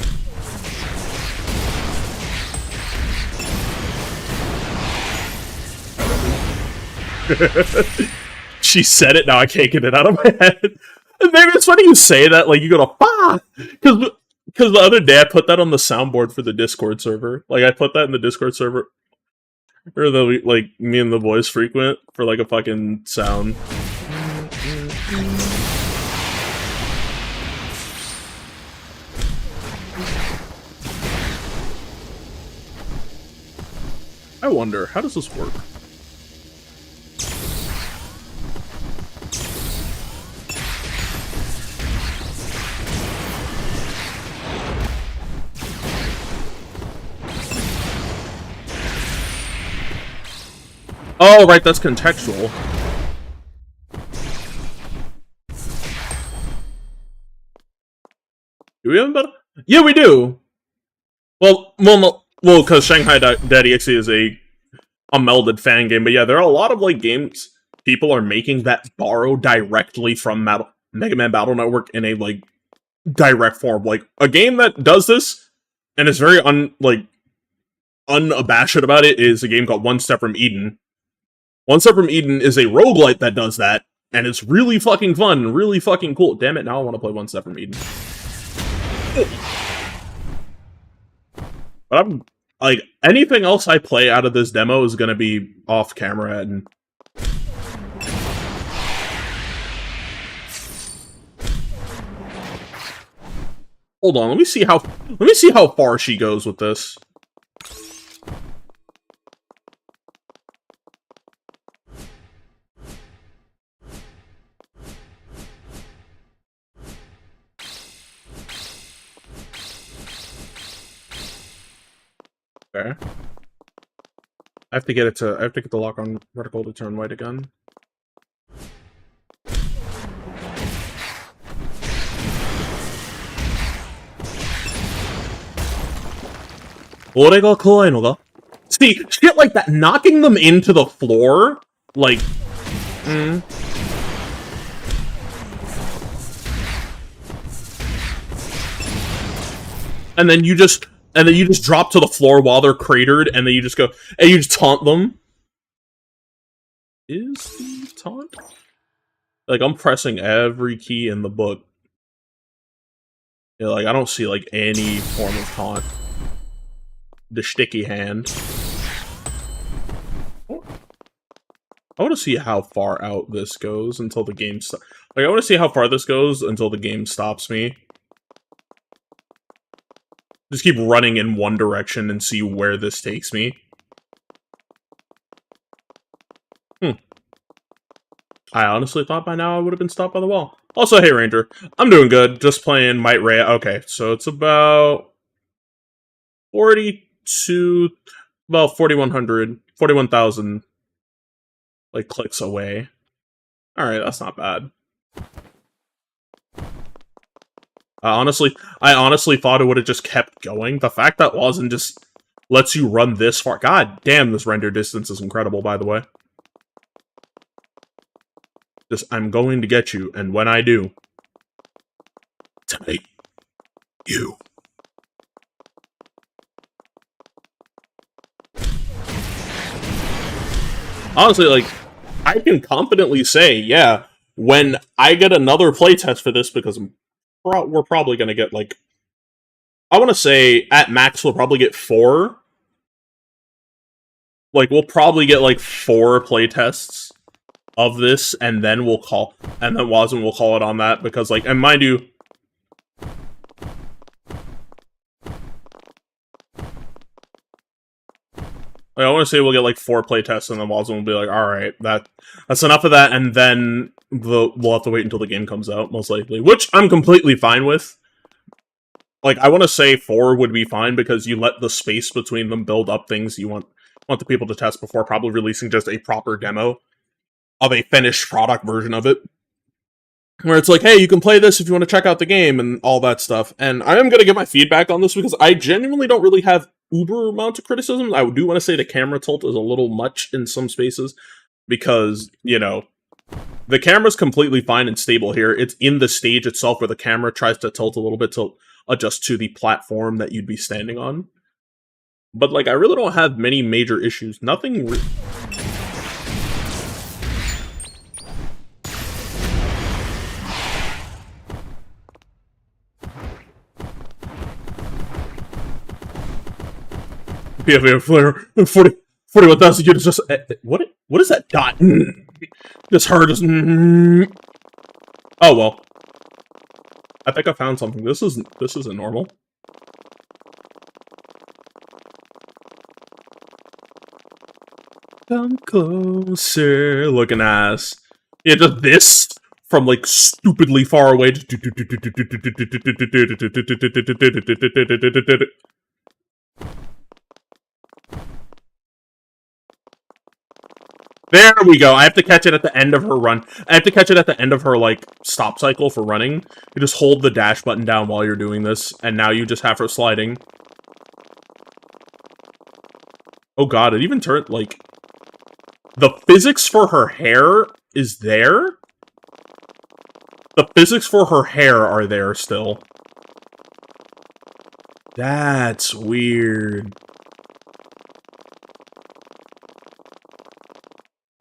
She said it, now I can't get it out of my head. Maybe it's funny you say that, like, you go to, because the other day I put that on the soundboard for the Discord server. Like, I put that in the Discord server, or like, me and the boys frequent, for, like, a fucking sound. I wonder, how does this work? Oh, right, that's contextual. we have a Yeah, we do. Well, because Shanghai Daddy Exe is a melded fan game, but yeah, there are a lot of like games people are making that borrow directly from Mega Man Battle Network in a like direct form. Like a game that does this and is very unabashed about it is a game called One Step from Eden. One Step from Eden is a roguelite that does that, and it's really fucking fun, really fucking cool. Damn it, now I want to play One Step from Eden. But I'm like, anything else I play out of this demo is gonna be off camera and hold on, let me see how far she goes with this. Okay. I have to get the lock on vertical to turn white again. See, shit like that, knocking them into the floor, like, and then you just drop to the floor while they're cratered, and then you just go, and you just taunt them. Is the taunt? Like, I'm pressing every key in the book. Yeah, like, I don't see, like, any form of taunt. The sticky hand. I want to see how far out this goes until the game stops. Like, I want to see how far this goes until the game stops me. Just keep running in one direction and see where this takes me. I honestly thought by now I would have been stopped by the wall. Also, hey Ranger, I'm doing good. Just playing Mightreya. Okay, so it's about 41,000 like clicks away. All right, that's not bad. I honestly thought it would have just kept going. The fact that WazenK just lets you run this far. God damn, this render distance is incredible, by the way. Just, I'm going to get you, and when I do, tonight, you. Honestly, like, I can confidently say, yeah, when I get another playtest for this, because we're probably going to get, like, I want to say, at max, we'll probably get 4. Like, we'll probably get, like, 4 playtests of this, and then WazenK will call it on that, because, like, and mind you, like, I want to say we'll get, like, 4 playtests, and then WazenK will be like, alright, that's enough of that, and then we'll have to wait until the game comes out, most likely. Which I'm completely fine with. Like, I want to say 4 would be fine, because you let the space between them build up things you want the people to test before probably releasing just a proper demo of a finished product version of it. Where it's like, hey, you can play this if you want to check out the game, and all that stuff. And I am going to give my feedback on this, because I genuinely don't really have uber amount of criticism. I do want to say the camera tilt is a little much in some spaces, because, you know, the camera's completely fine and stable here. It's in the stage itself where the camera tries to tilt a little bit to adjust to the platform that you'd be standing on. But, like, I really don't have many major issues. Nothing PFA flare 41,000 units. Just what is that dot? This hurt is. Oh well. I think I found something. This isn't normal. Come closer, looking ass. Yeah, just this from like stupidly far away. There we go. I have to catch it at the end of her run. I have to catch it at the end of her, like, stop cycle for running. You just hold the dash button down while you're doing this, and now you just have her sliding. Oh god, it even turned, like... The physics for her hair is there? The physics for her hair are there still. That's weird.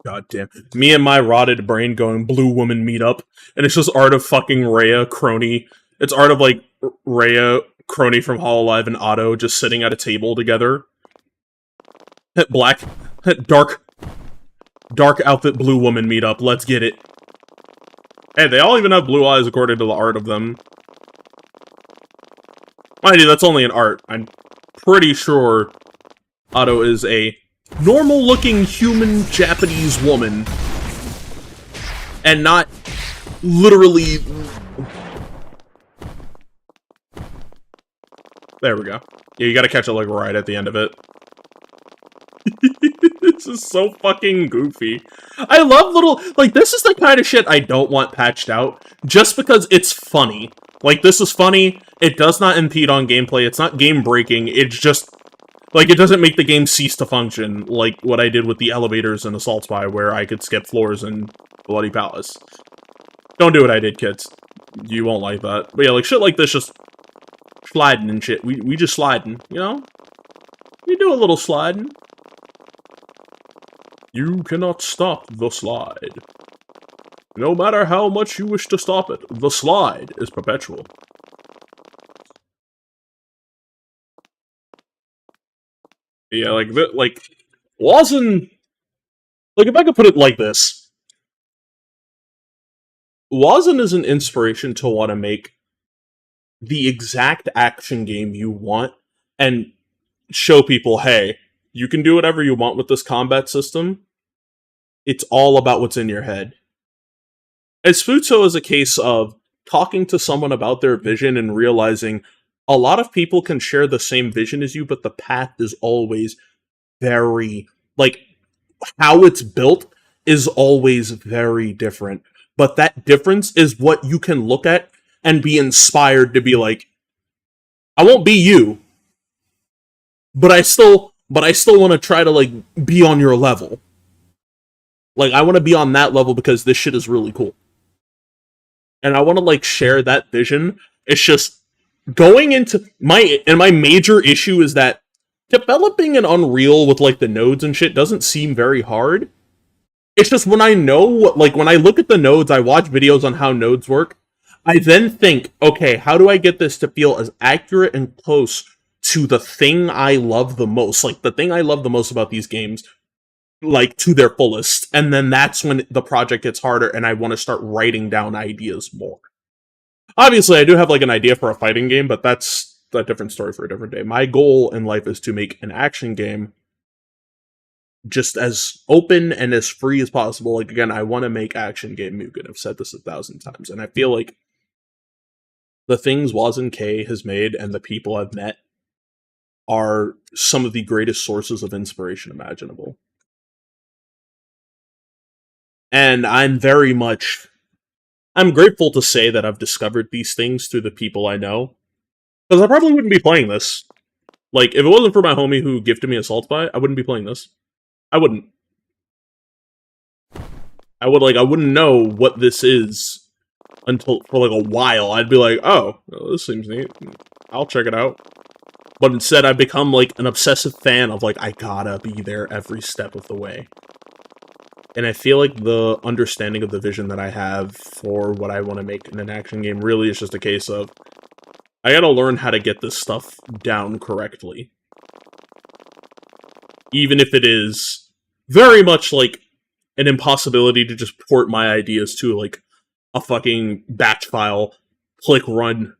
God damn. Me and my rotted brain going Blue Woman Meetup, and it's just art of fucking Rhea, Crony. It's art of, like, Rhea, Crony from Hololive, and Otto just sitting at a table together. Black, dark outfit Blue Woman Meetup, let's get it. Hey, they all even have blue eyes according to the art of them. Mind you, that's only an art. I'm pretty sure Otto is a normal-looking human Japanese woman. And not literally... There we go. Yeah, you gotta catch it, like, right at the end of it. This is so fucking goofy. I love little... Like, this is the kind of shit I don't want patched out, just because it's funny. Like, this is funny, it does not impede on gameplay, it's not game-breaking, it's just... Like, it doesn't make the game cease to function, like what I did with the elevators in Assault Spy, where I could skip floors in Bloody Palace. Don't do what I did, kids. You won't like that. But yeah, like, shit like this, just... sliding and shit. We just sliding, you know? We do a little sliding. You cannot stop the slide. No matter how much you wish to stop it, the slide is perpetual. Yeah, like, Wazen... Like, if I could put it like this. Wazen is an inspiration to want to make the exact action game you want, and show people, hey, you can do whatever you want with this combat system. It's all about what's in your head. And Sputo is a case of talking to someone about their vision and realizing a lot of people can share the same vision as you, but the path is always very... Like, how it's built is always very different. But that difference is what you can look at and be inspired to be like, I won't be you, but I still want to try to, like, be on your level. Like, I want to be on that level because this shit is really cool. And I want to, like, share that vision. It's just going into my major issue is that developing an Unreal with, like, the nodes and shit doesn't seem very hard. It's just when I know what, like, when I look at the nodes, I watch videos on how nodes work, I then think, okay, how do I get this to feel as accurate and close to the thing I love the most? Like, the thing I love the most about these games, like, to their fullest. And then that's when the project gets harder and I want to start writing down ideas more. Obviously, I do have, like, an idea for a fighting game, but that's a different story for a different day. My goal in life is to make an action game just as open and as free as possible. Like, again, I want to make action game Mugen. I've said this 1,000 times, and I feel like the things WazenK has made and the people I've met are some of the greatest sources of inspiration imaginable. And I'm grateful to say that I've discovered these things through the people I know. Because I probably wouldn't be playing this. Like, if it wasn't for my homie who gifted me Assault Spy, I wouldn't be playing this. I wouldn't. I wouldn't know what this is until, for like a while. I'd be like, oh, well, this seems neat. I'll check it out. But instead, I've become, like, an obsessive fan of, like, I gotta be there every step of the way. And I feel like the understanding of the vision that I have for what I want to make in an action game really is just a case of, I gotta learn how to get this stuff down correctly. Even if it is very much, like, an impossibility to just port my ideas to, like, a fucking batch file, click run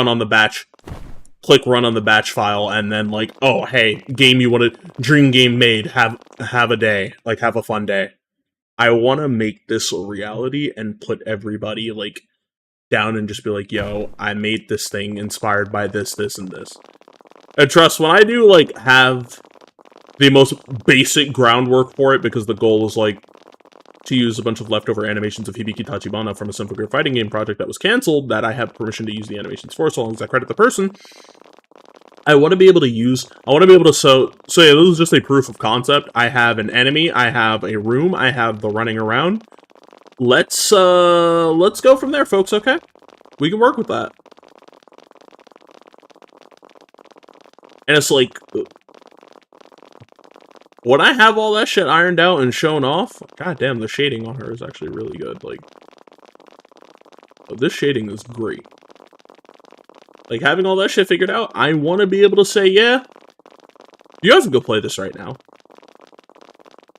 on the batch, click run on the batch file, and then, like, oh, hey, game you wanted, dream game made, have a day, like, have a fun day. I want to make this a reality and put everybody, like, down and just be like, yo, I made this thing inspired by this, this, and this. And trust, when I do, like, have the most basic groundwork for it, because the goal is, like, to use a bunch of leftover animations of Hibiki Tachibana from a Simple Gear fighting game project that was cancelled, that I have permission to use the animations for, so long as I credit the person. I want to be able to so yeah, this is just a proof of concept. I have an enemy, I have a room, I have the running around. Let's go from there, folks, okay? We can work with that. And it's like, when I have all that shit ironed out and shown off, god damn, the shading on her is actually really good. Like, this shading is great. Like, having all that shit figured out, I want to be able to say, yeah, you guys can go play this right now.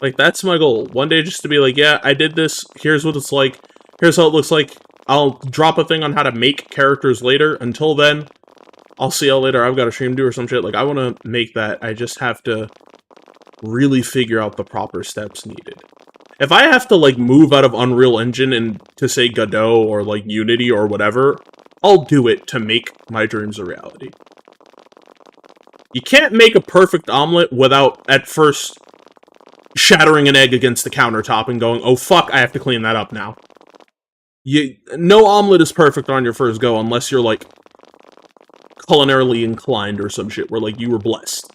Like, that's my goal. One day just to be like, yeah, I did this, here's what it's like, here's how it looks like. I'll drop a thing on how to make characters later. Until then, I'll see y'all later. I've got a stream to do or some shit. Like, I want to make that. I just have to really figure out the proper steps needed. If I have to, like, move out of Unreal Engine and to, say, Godot or, like, Unity or whatever, I'll do it to make my dreams a reality. You can't make a perfect omelet without, at first, shattering an egg against the countertop and going, oh fuck, I have to clean that up now. No omelet is perfect on your first go unless you're, like, culinarily inclined or some shit where, like, you were blessed.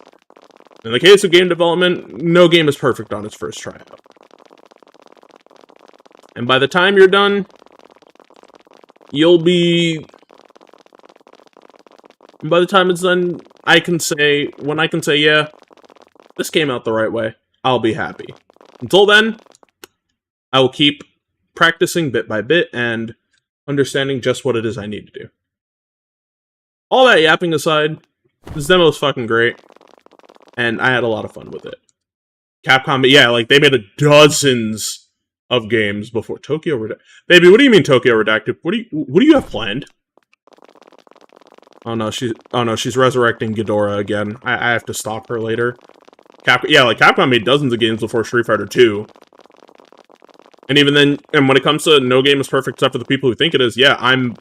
In the case of game development, no game is perfect on its first tryout. And by the time you're done, you'll be... And by the time it's done, I can say, yeah, this came out the right way, I'll be happy. Until then, I will keep practicing bit by bit and understanding just what it is I need to do. All that yapping aside, this demo is fucking great, and I had a lot of fun with it. Capcom, yeah, like, they made dozens of games before. Tokyo Redacted. Baby, what do you mean Tokyo Redacted? What do you have planned? Oh no, she's resurrecting Ghidorah again. I have to stop her later. Capcom made dozens of games before Street Fighter 2. And even then, and when it comes to no game is perfect except for the people who think it is, yeah, I'm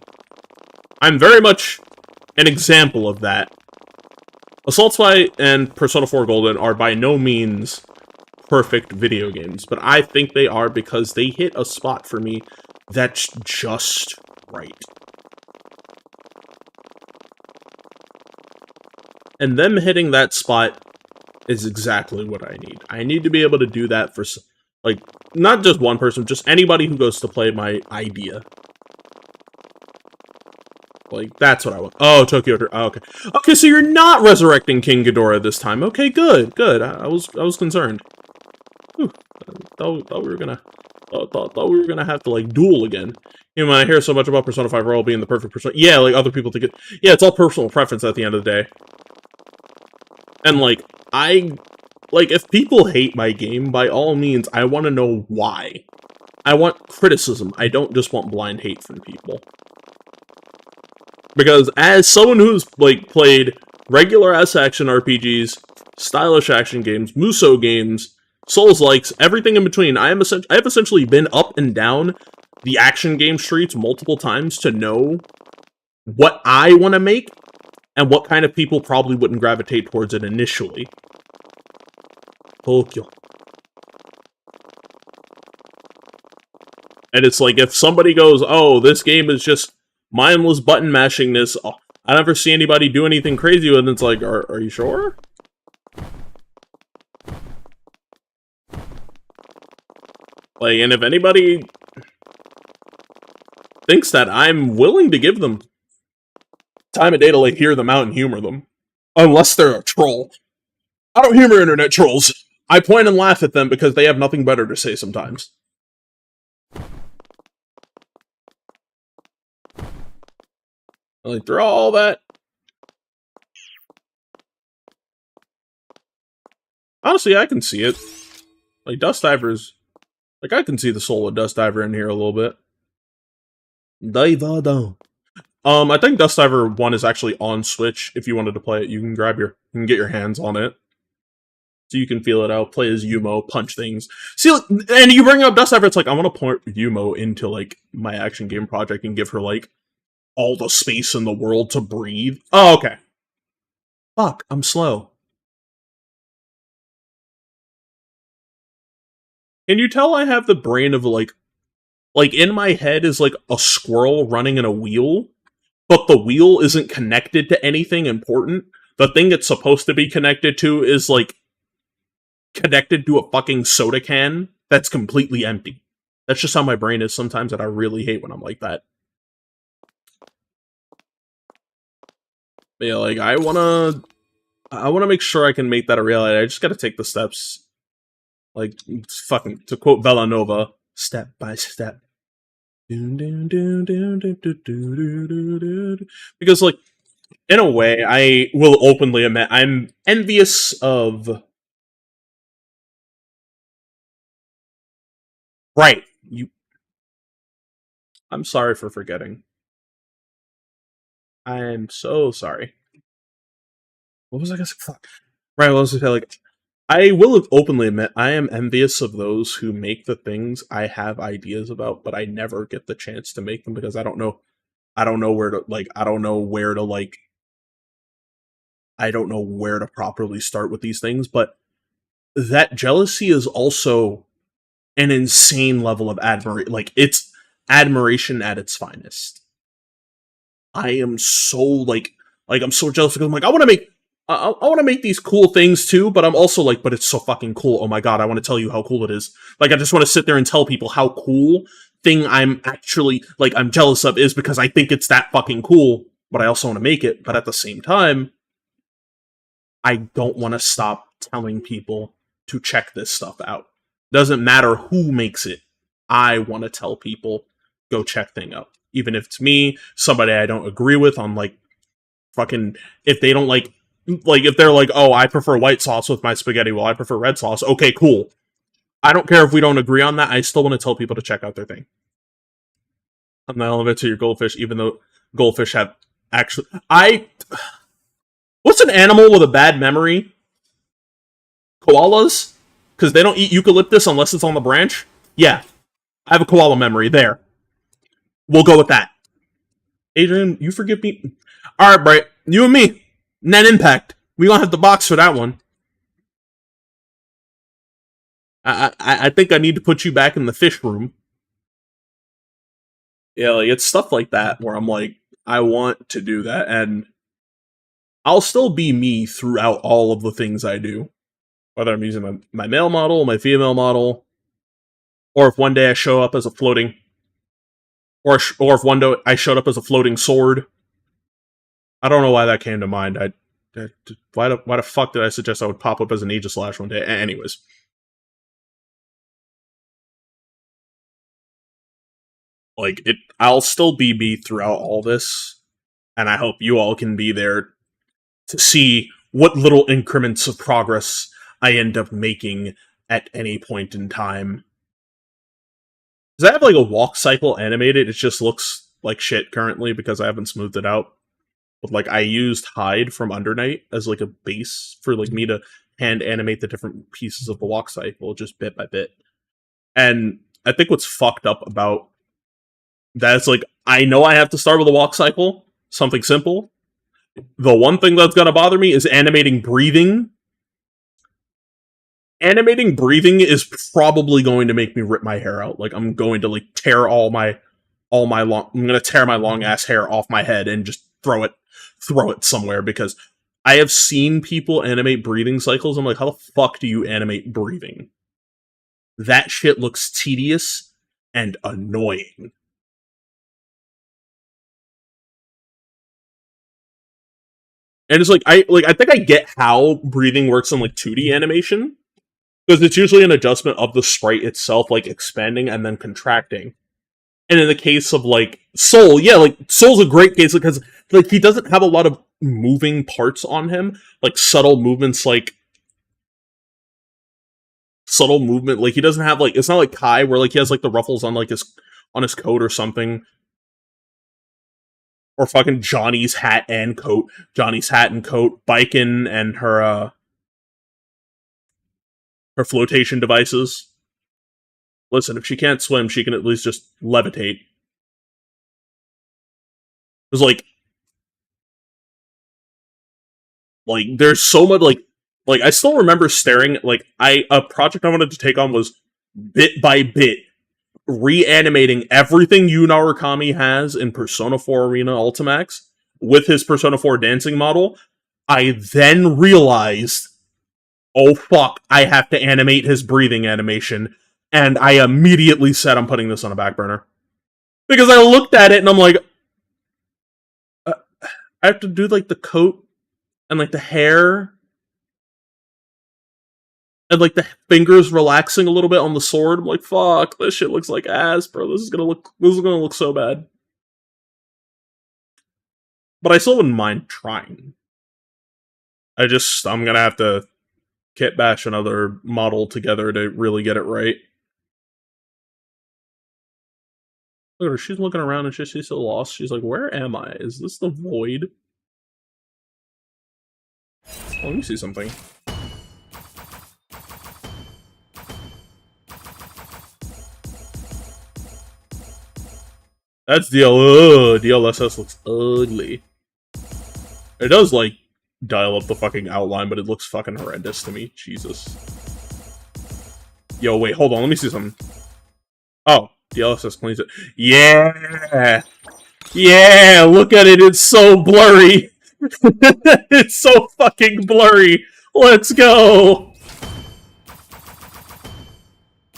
very much an example of that. Assault Fight and Persona 4 Golden are by no means perfect video games, but I think they are because they hit a spot for me that's just right. And them hitting that spot is exactly what I need. I need to be able to do that for, like, not just one person, just anybody who goes to play my idea. Like, that's what I want. Oh, Tokyo. Oh, okay. Okay, so you're not resurrecting King Ghidorah this time. Okay, good. I was concerned. Whew. Thought we were gonna have to, like, duel again. You know, when I hear so much about Persona 5 Royal being the perfect Persona, yeah, like, other people think it, yeah, it's all personal preference at the end of the day. And, like, if people hate my game, by all means, I want to know why. I want criticism. I don't just want blind hate from people. Because as someone who's, like, played regular-ass action RPGs, stylish action games, Muso games, Souls-likes, everything in between, I have essentially been up and down the action game streets multiple times to know what I want to make, and what kind of people probably wouldn't gravitate towards it initially. Tokyo. And it's like, if somebody goes, oh, this game is just mindless button mashing this, oh, I never see anybody do anything crazy with it, it's like, are you sure? Like, and if anybody thinks that, I'm willing to give them time of day to, like, hear them out and humor them. Unless they're a troll. I don't humor internet trolls. I point and laugh at them because they have nothing better to say sometimes. Like, through all that... Honestly, I can see it. Like, Dust Divers... Like, I can see the soul of Dust Diver in here a little bit. Diva down. I think Dust Diver 1 is actually on Switch. If you wanted to play it, you can get your hands on it. So you can feel it out, play as Yumo, punch things. See, and you bring up Dust Diver, it's like, I want to port Yumo into, like, my action game project and give her, like, all the space in the world to breathe. Oh, okay. Fuck, I'm slow. Can you tell I have the brain of like in my head is like a squirrel running in a wheel, but the wheel isn't connected to anything important. The thing it's supposed to be connected to is like connected to a fucking soda can that's completely empty. That's just how my brain is sometimes, and I really hate when I'm like that. But yeah, like I wanna make sure I can make that a reality. I just gotta take the steps. Like fucking to quote Villanova, step by step. Because like in a way, I will openly admit I'm envious of. Right, you. I'm sorry for forgetting. I am so sorry. What was I gonna say? Fuck. Right, what was I gonna say? Like, I will openly admit I am envious of those who make the things I have ideas about, but I never get the chance to make them because I don't know. I don't know where to like. I don't know where to like. I don't know where to properly start with these things, but that jealousy is also an insane level of admiration. Like, it's admiration at its finest. I am so like I'm so jealous because I'm like I want to make these cool things too, but I'm also like, but it's so fucking cool. Oh my god, I want to tell you how cool it is. Like, I just want to sit there and tell people how cool thing I'm actually like I'm jealous of is because I think it's that fucking cool. But I also want to make it. But at the same time, I don't want to stop telling people to check this stuff out. Doesn't matter who makes it. I want to tell people go check thing out. Even if it's me, somebody I don't agree with on like fucking if they don't like if they're like, "Oh, I prefer white sauce with my spaghetti, well I prefer red sauce." Okay, cool. I don't care if we don't agree on that. I still want to tell people to check out their thing. I'm not relevant to your goldfish, even though goldfish have actually what's an animal with a bad memory? Koalas? Because they don't eat eucalyptus unless it's on the branch? Yeah. I have a koala memory. There. We'll go with that. Adrian, you forgive me? Alright, Bright. You and me. Net impact. We gonna have to box for that one. I think I need to put you back in the fish room. Yeah, like, it's stuff like that where I'm like, I want to do that, and I'll still be me throughout all of the things I do. Whether I'm using my male model, my female model, or if one day I show up as a floating, or if one day I showed up as a floating sword. I don't know why that came to mind. Why the fuck did I suggest I would pop up as an Aegislash one day? Anyways. Like, I'll still be me throughout all this, and I hope you all can be there to see what little increments of progress I end up making at any point in time. Because I have like a walk cycle animated, it just looks like shit currently because I haven't smoothed it out. But like I used Hide from Undernight as like a base for like me to hand animate the different pieces of the walk cycle just bit by bit. And I think what's fucked up about that is like I know I have to start with a walk cycle, something simple. The one thing that's gonna bother me is animating breathing. Animating breathing is probably going to make me rip my hair out. Like I'm going to like tear all my long. I'm gonna tear my long ass hair off my head and just throw it somewhere because I have seen people animate breathing cycles. I'm like, how the fuck do you animate breathing? That shit looks tedious and annoying. And it's like I think I get how breathing works in like 2D animation because it's usually an adjustment of the sprite itself, like expanding and then contracting. And in the case of like Soul, yeah, like Soul's a great case because like he doesn't have a lot of moving parts on him, like subtle movements, like subtle movement. Like he doesn't have like it's not like Kai where like he has like the ruffles on like his coat or something, or fucking Johnny's hat and coat, Baiken and her flotation devices. Listen, if she can't swim, she can at least just levitate. It's like there's so much like I still remember staring at like a project I wanted to take on was bit by bit, reanimating everything Yu Narukami has in Persona 4 Arena Ultimax with his Persona 4 dancing model, I then realized, oh fuck, I have to animate his breathing animation, and I immediately said I'm putting this on a back burner. Because I looked at it and I'm like, I have to do like the coat and like the hair and like the fingers relaxing a little bit on the sword. I'm like, fuck, this shit looks like ass, bro. This is gonna look so bad. But I still wouldn't mind trying. I'm gonna have to kit bash another model together to really get it right. Look at her, she's looking around and she's so lost. She's like, where am I? Is this the void? Oh, let me see something. That's DLSS looks ugly. It does, like, dial up the fucking outline, but it looks fucking horrendous to me. Jesus. Yo, wait, hold on, let me see something. Oh, DLSS cleans it. Yeah! Yeah, look at it, it's so blurry! It's so fucking blurry! Let's go!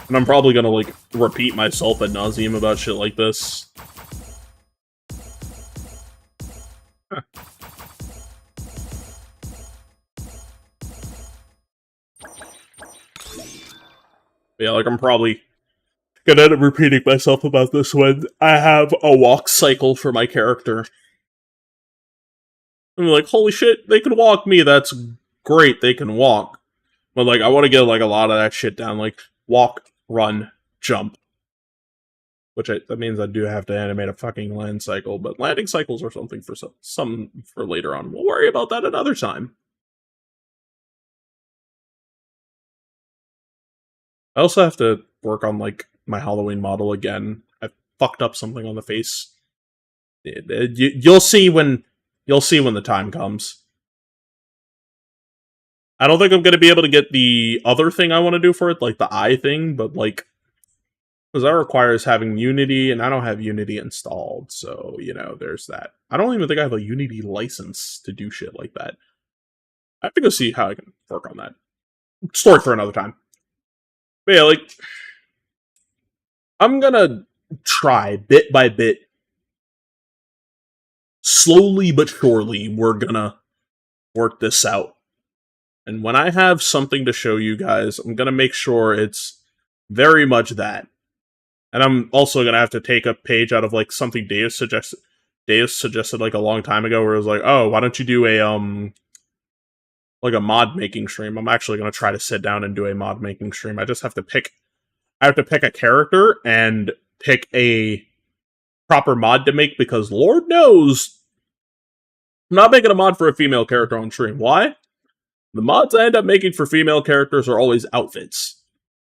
And I'm probably gonna, like, repeat myself ad nauseum about shit like this. Huh. Yeah, like, I'm probably gonna end up repeating myself about this when I have a walk cycle for my character. I'm like, holy shit, they can walk me, that's great, they can walk. But, like, I want to get, like, a lot of that shit down, like, walk, run, jump. That means I do have to animate a fucking land cycle, but landing cycles are something for some for later on. We'll worry about that another time. I also have to work on, like, my Halloween model again. I fucked up something on the face. You'll see when the time comes. I don't think I'm going to be able to get the other thing I want to do for it, like the eye thing, but, like, because that requires having Unity, and I don't have Unity installed, so, you know, there's that. I don't even think I have a Unity license to do shit like that. I have to go see how I can work on that. Story for another time. But yeah, like, I'm gonna try, bit by bit, slowly but surely, we're gonna work this out. And when I have something to show you guys, I'm gonna make sure it's very much that. And I'm also gonna have to take a page out of, like, something Deus suggested like a long time ago, where it was like, oh, why don't you do a like a mod making stream? I'm actually gonna try to sit down and do a mod making stream. I just have to pick a character and pick a proper mod to make, because Lord knows I'm not making a mod for a female character on stream. Why? The mods I end up making for female characters are always outfits.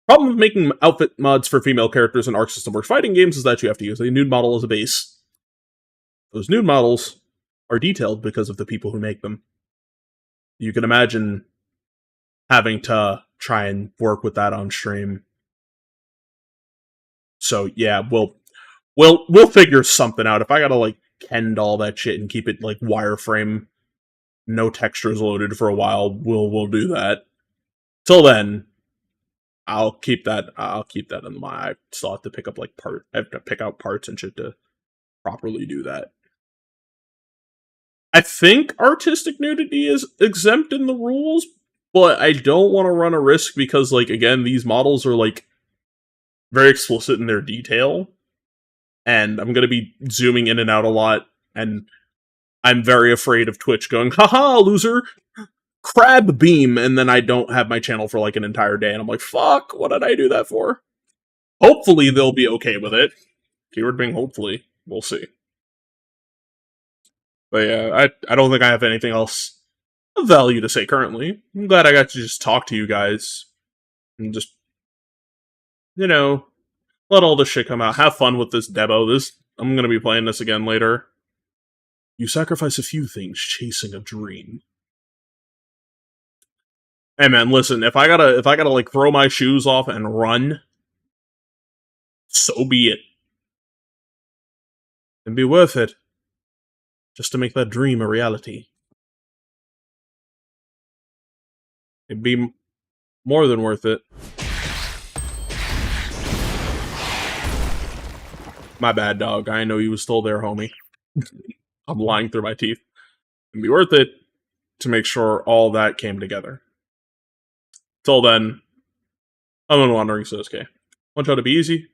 Problem with making outfit mods for female characters in Arc System Works fighting games is that you have to use a nude model as a base. Those nude models are detailed because of the people who make them. You can imagine having to try and work with that on stream. So yeah, we'll figure something out. If I gotta, like, kend all that shit and keep it, like, wireframe, no textures loaded for a while, we'll do that. Till then, I'll keep that in mind. I still have to pick up, like, I have to pick out parts and shit to properly do that. I think artistic nudity is exempt in the rules, but I don't want to run a risk because, like, again, these models are, like, very explicit in their detail, and I'm going to be zooming in and out a lot, and I'm very afraid of Twitch going, haha, loser, crab beam, and then I don't have my channel for, like, an entire day, and I'm like, fuck, what did I do that for? Hopefully they'll be okay with it. Keyword being hopefully. We'll see. But yeah, I don't think I have anything else of value to say currently. I'm glad I got to just talk to you guys and just, you know, let all this shit come out. Have fun with this demo. I'm gonna be playing this again later. You sacrifice a few things chasing a dream. Hey man, listen, if I gotta like throw my shoes off and run so be it. And be worth it. Just to make that dream a reality. It'd be more than worth it. My bad, dog. I know you was still there, homie. I'm lying through my teeth. It'd be worth it to make sure all that came together. Till then, I'm an wandering Sosuke. Want y'all to be easy.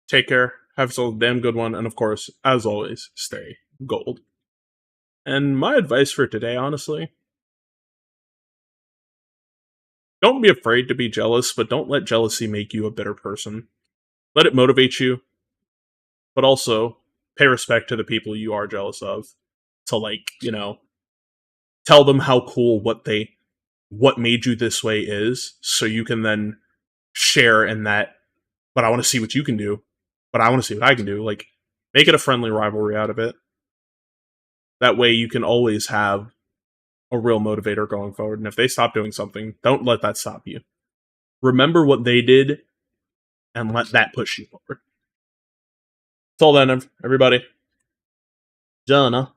Take care. Have yourself a damn good one. And of course, as always, stay gold. And my advice for today, honestly, don't be afraid to be jealous, but don't let jealousy make you a bitter person. Let it motivate you, but also pay respect to the people you are jealous of. To, like, you know, tell them how cool what made you this way is, so you can then share in that, but I want to see what you can do, but I want to see what I can do. Like, make it a friendly rivalry out of it. That way you can always have a real motivator going forward. And if they stop doing something, don't let that stop you. Remember what they did and let that push you forward. Till then, everybody. Jonah.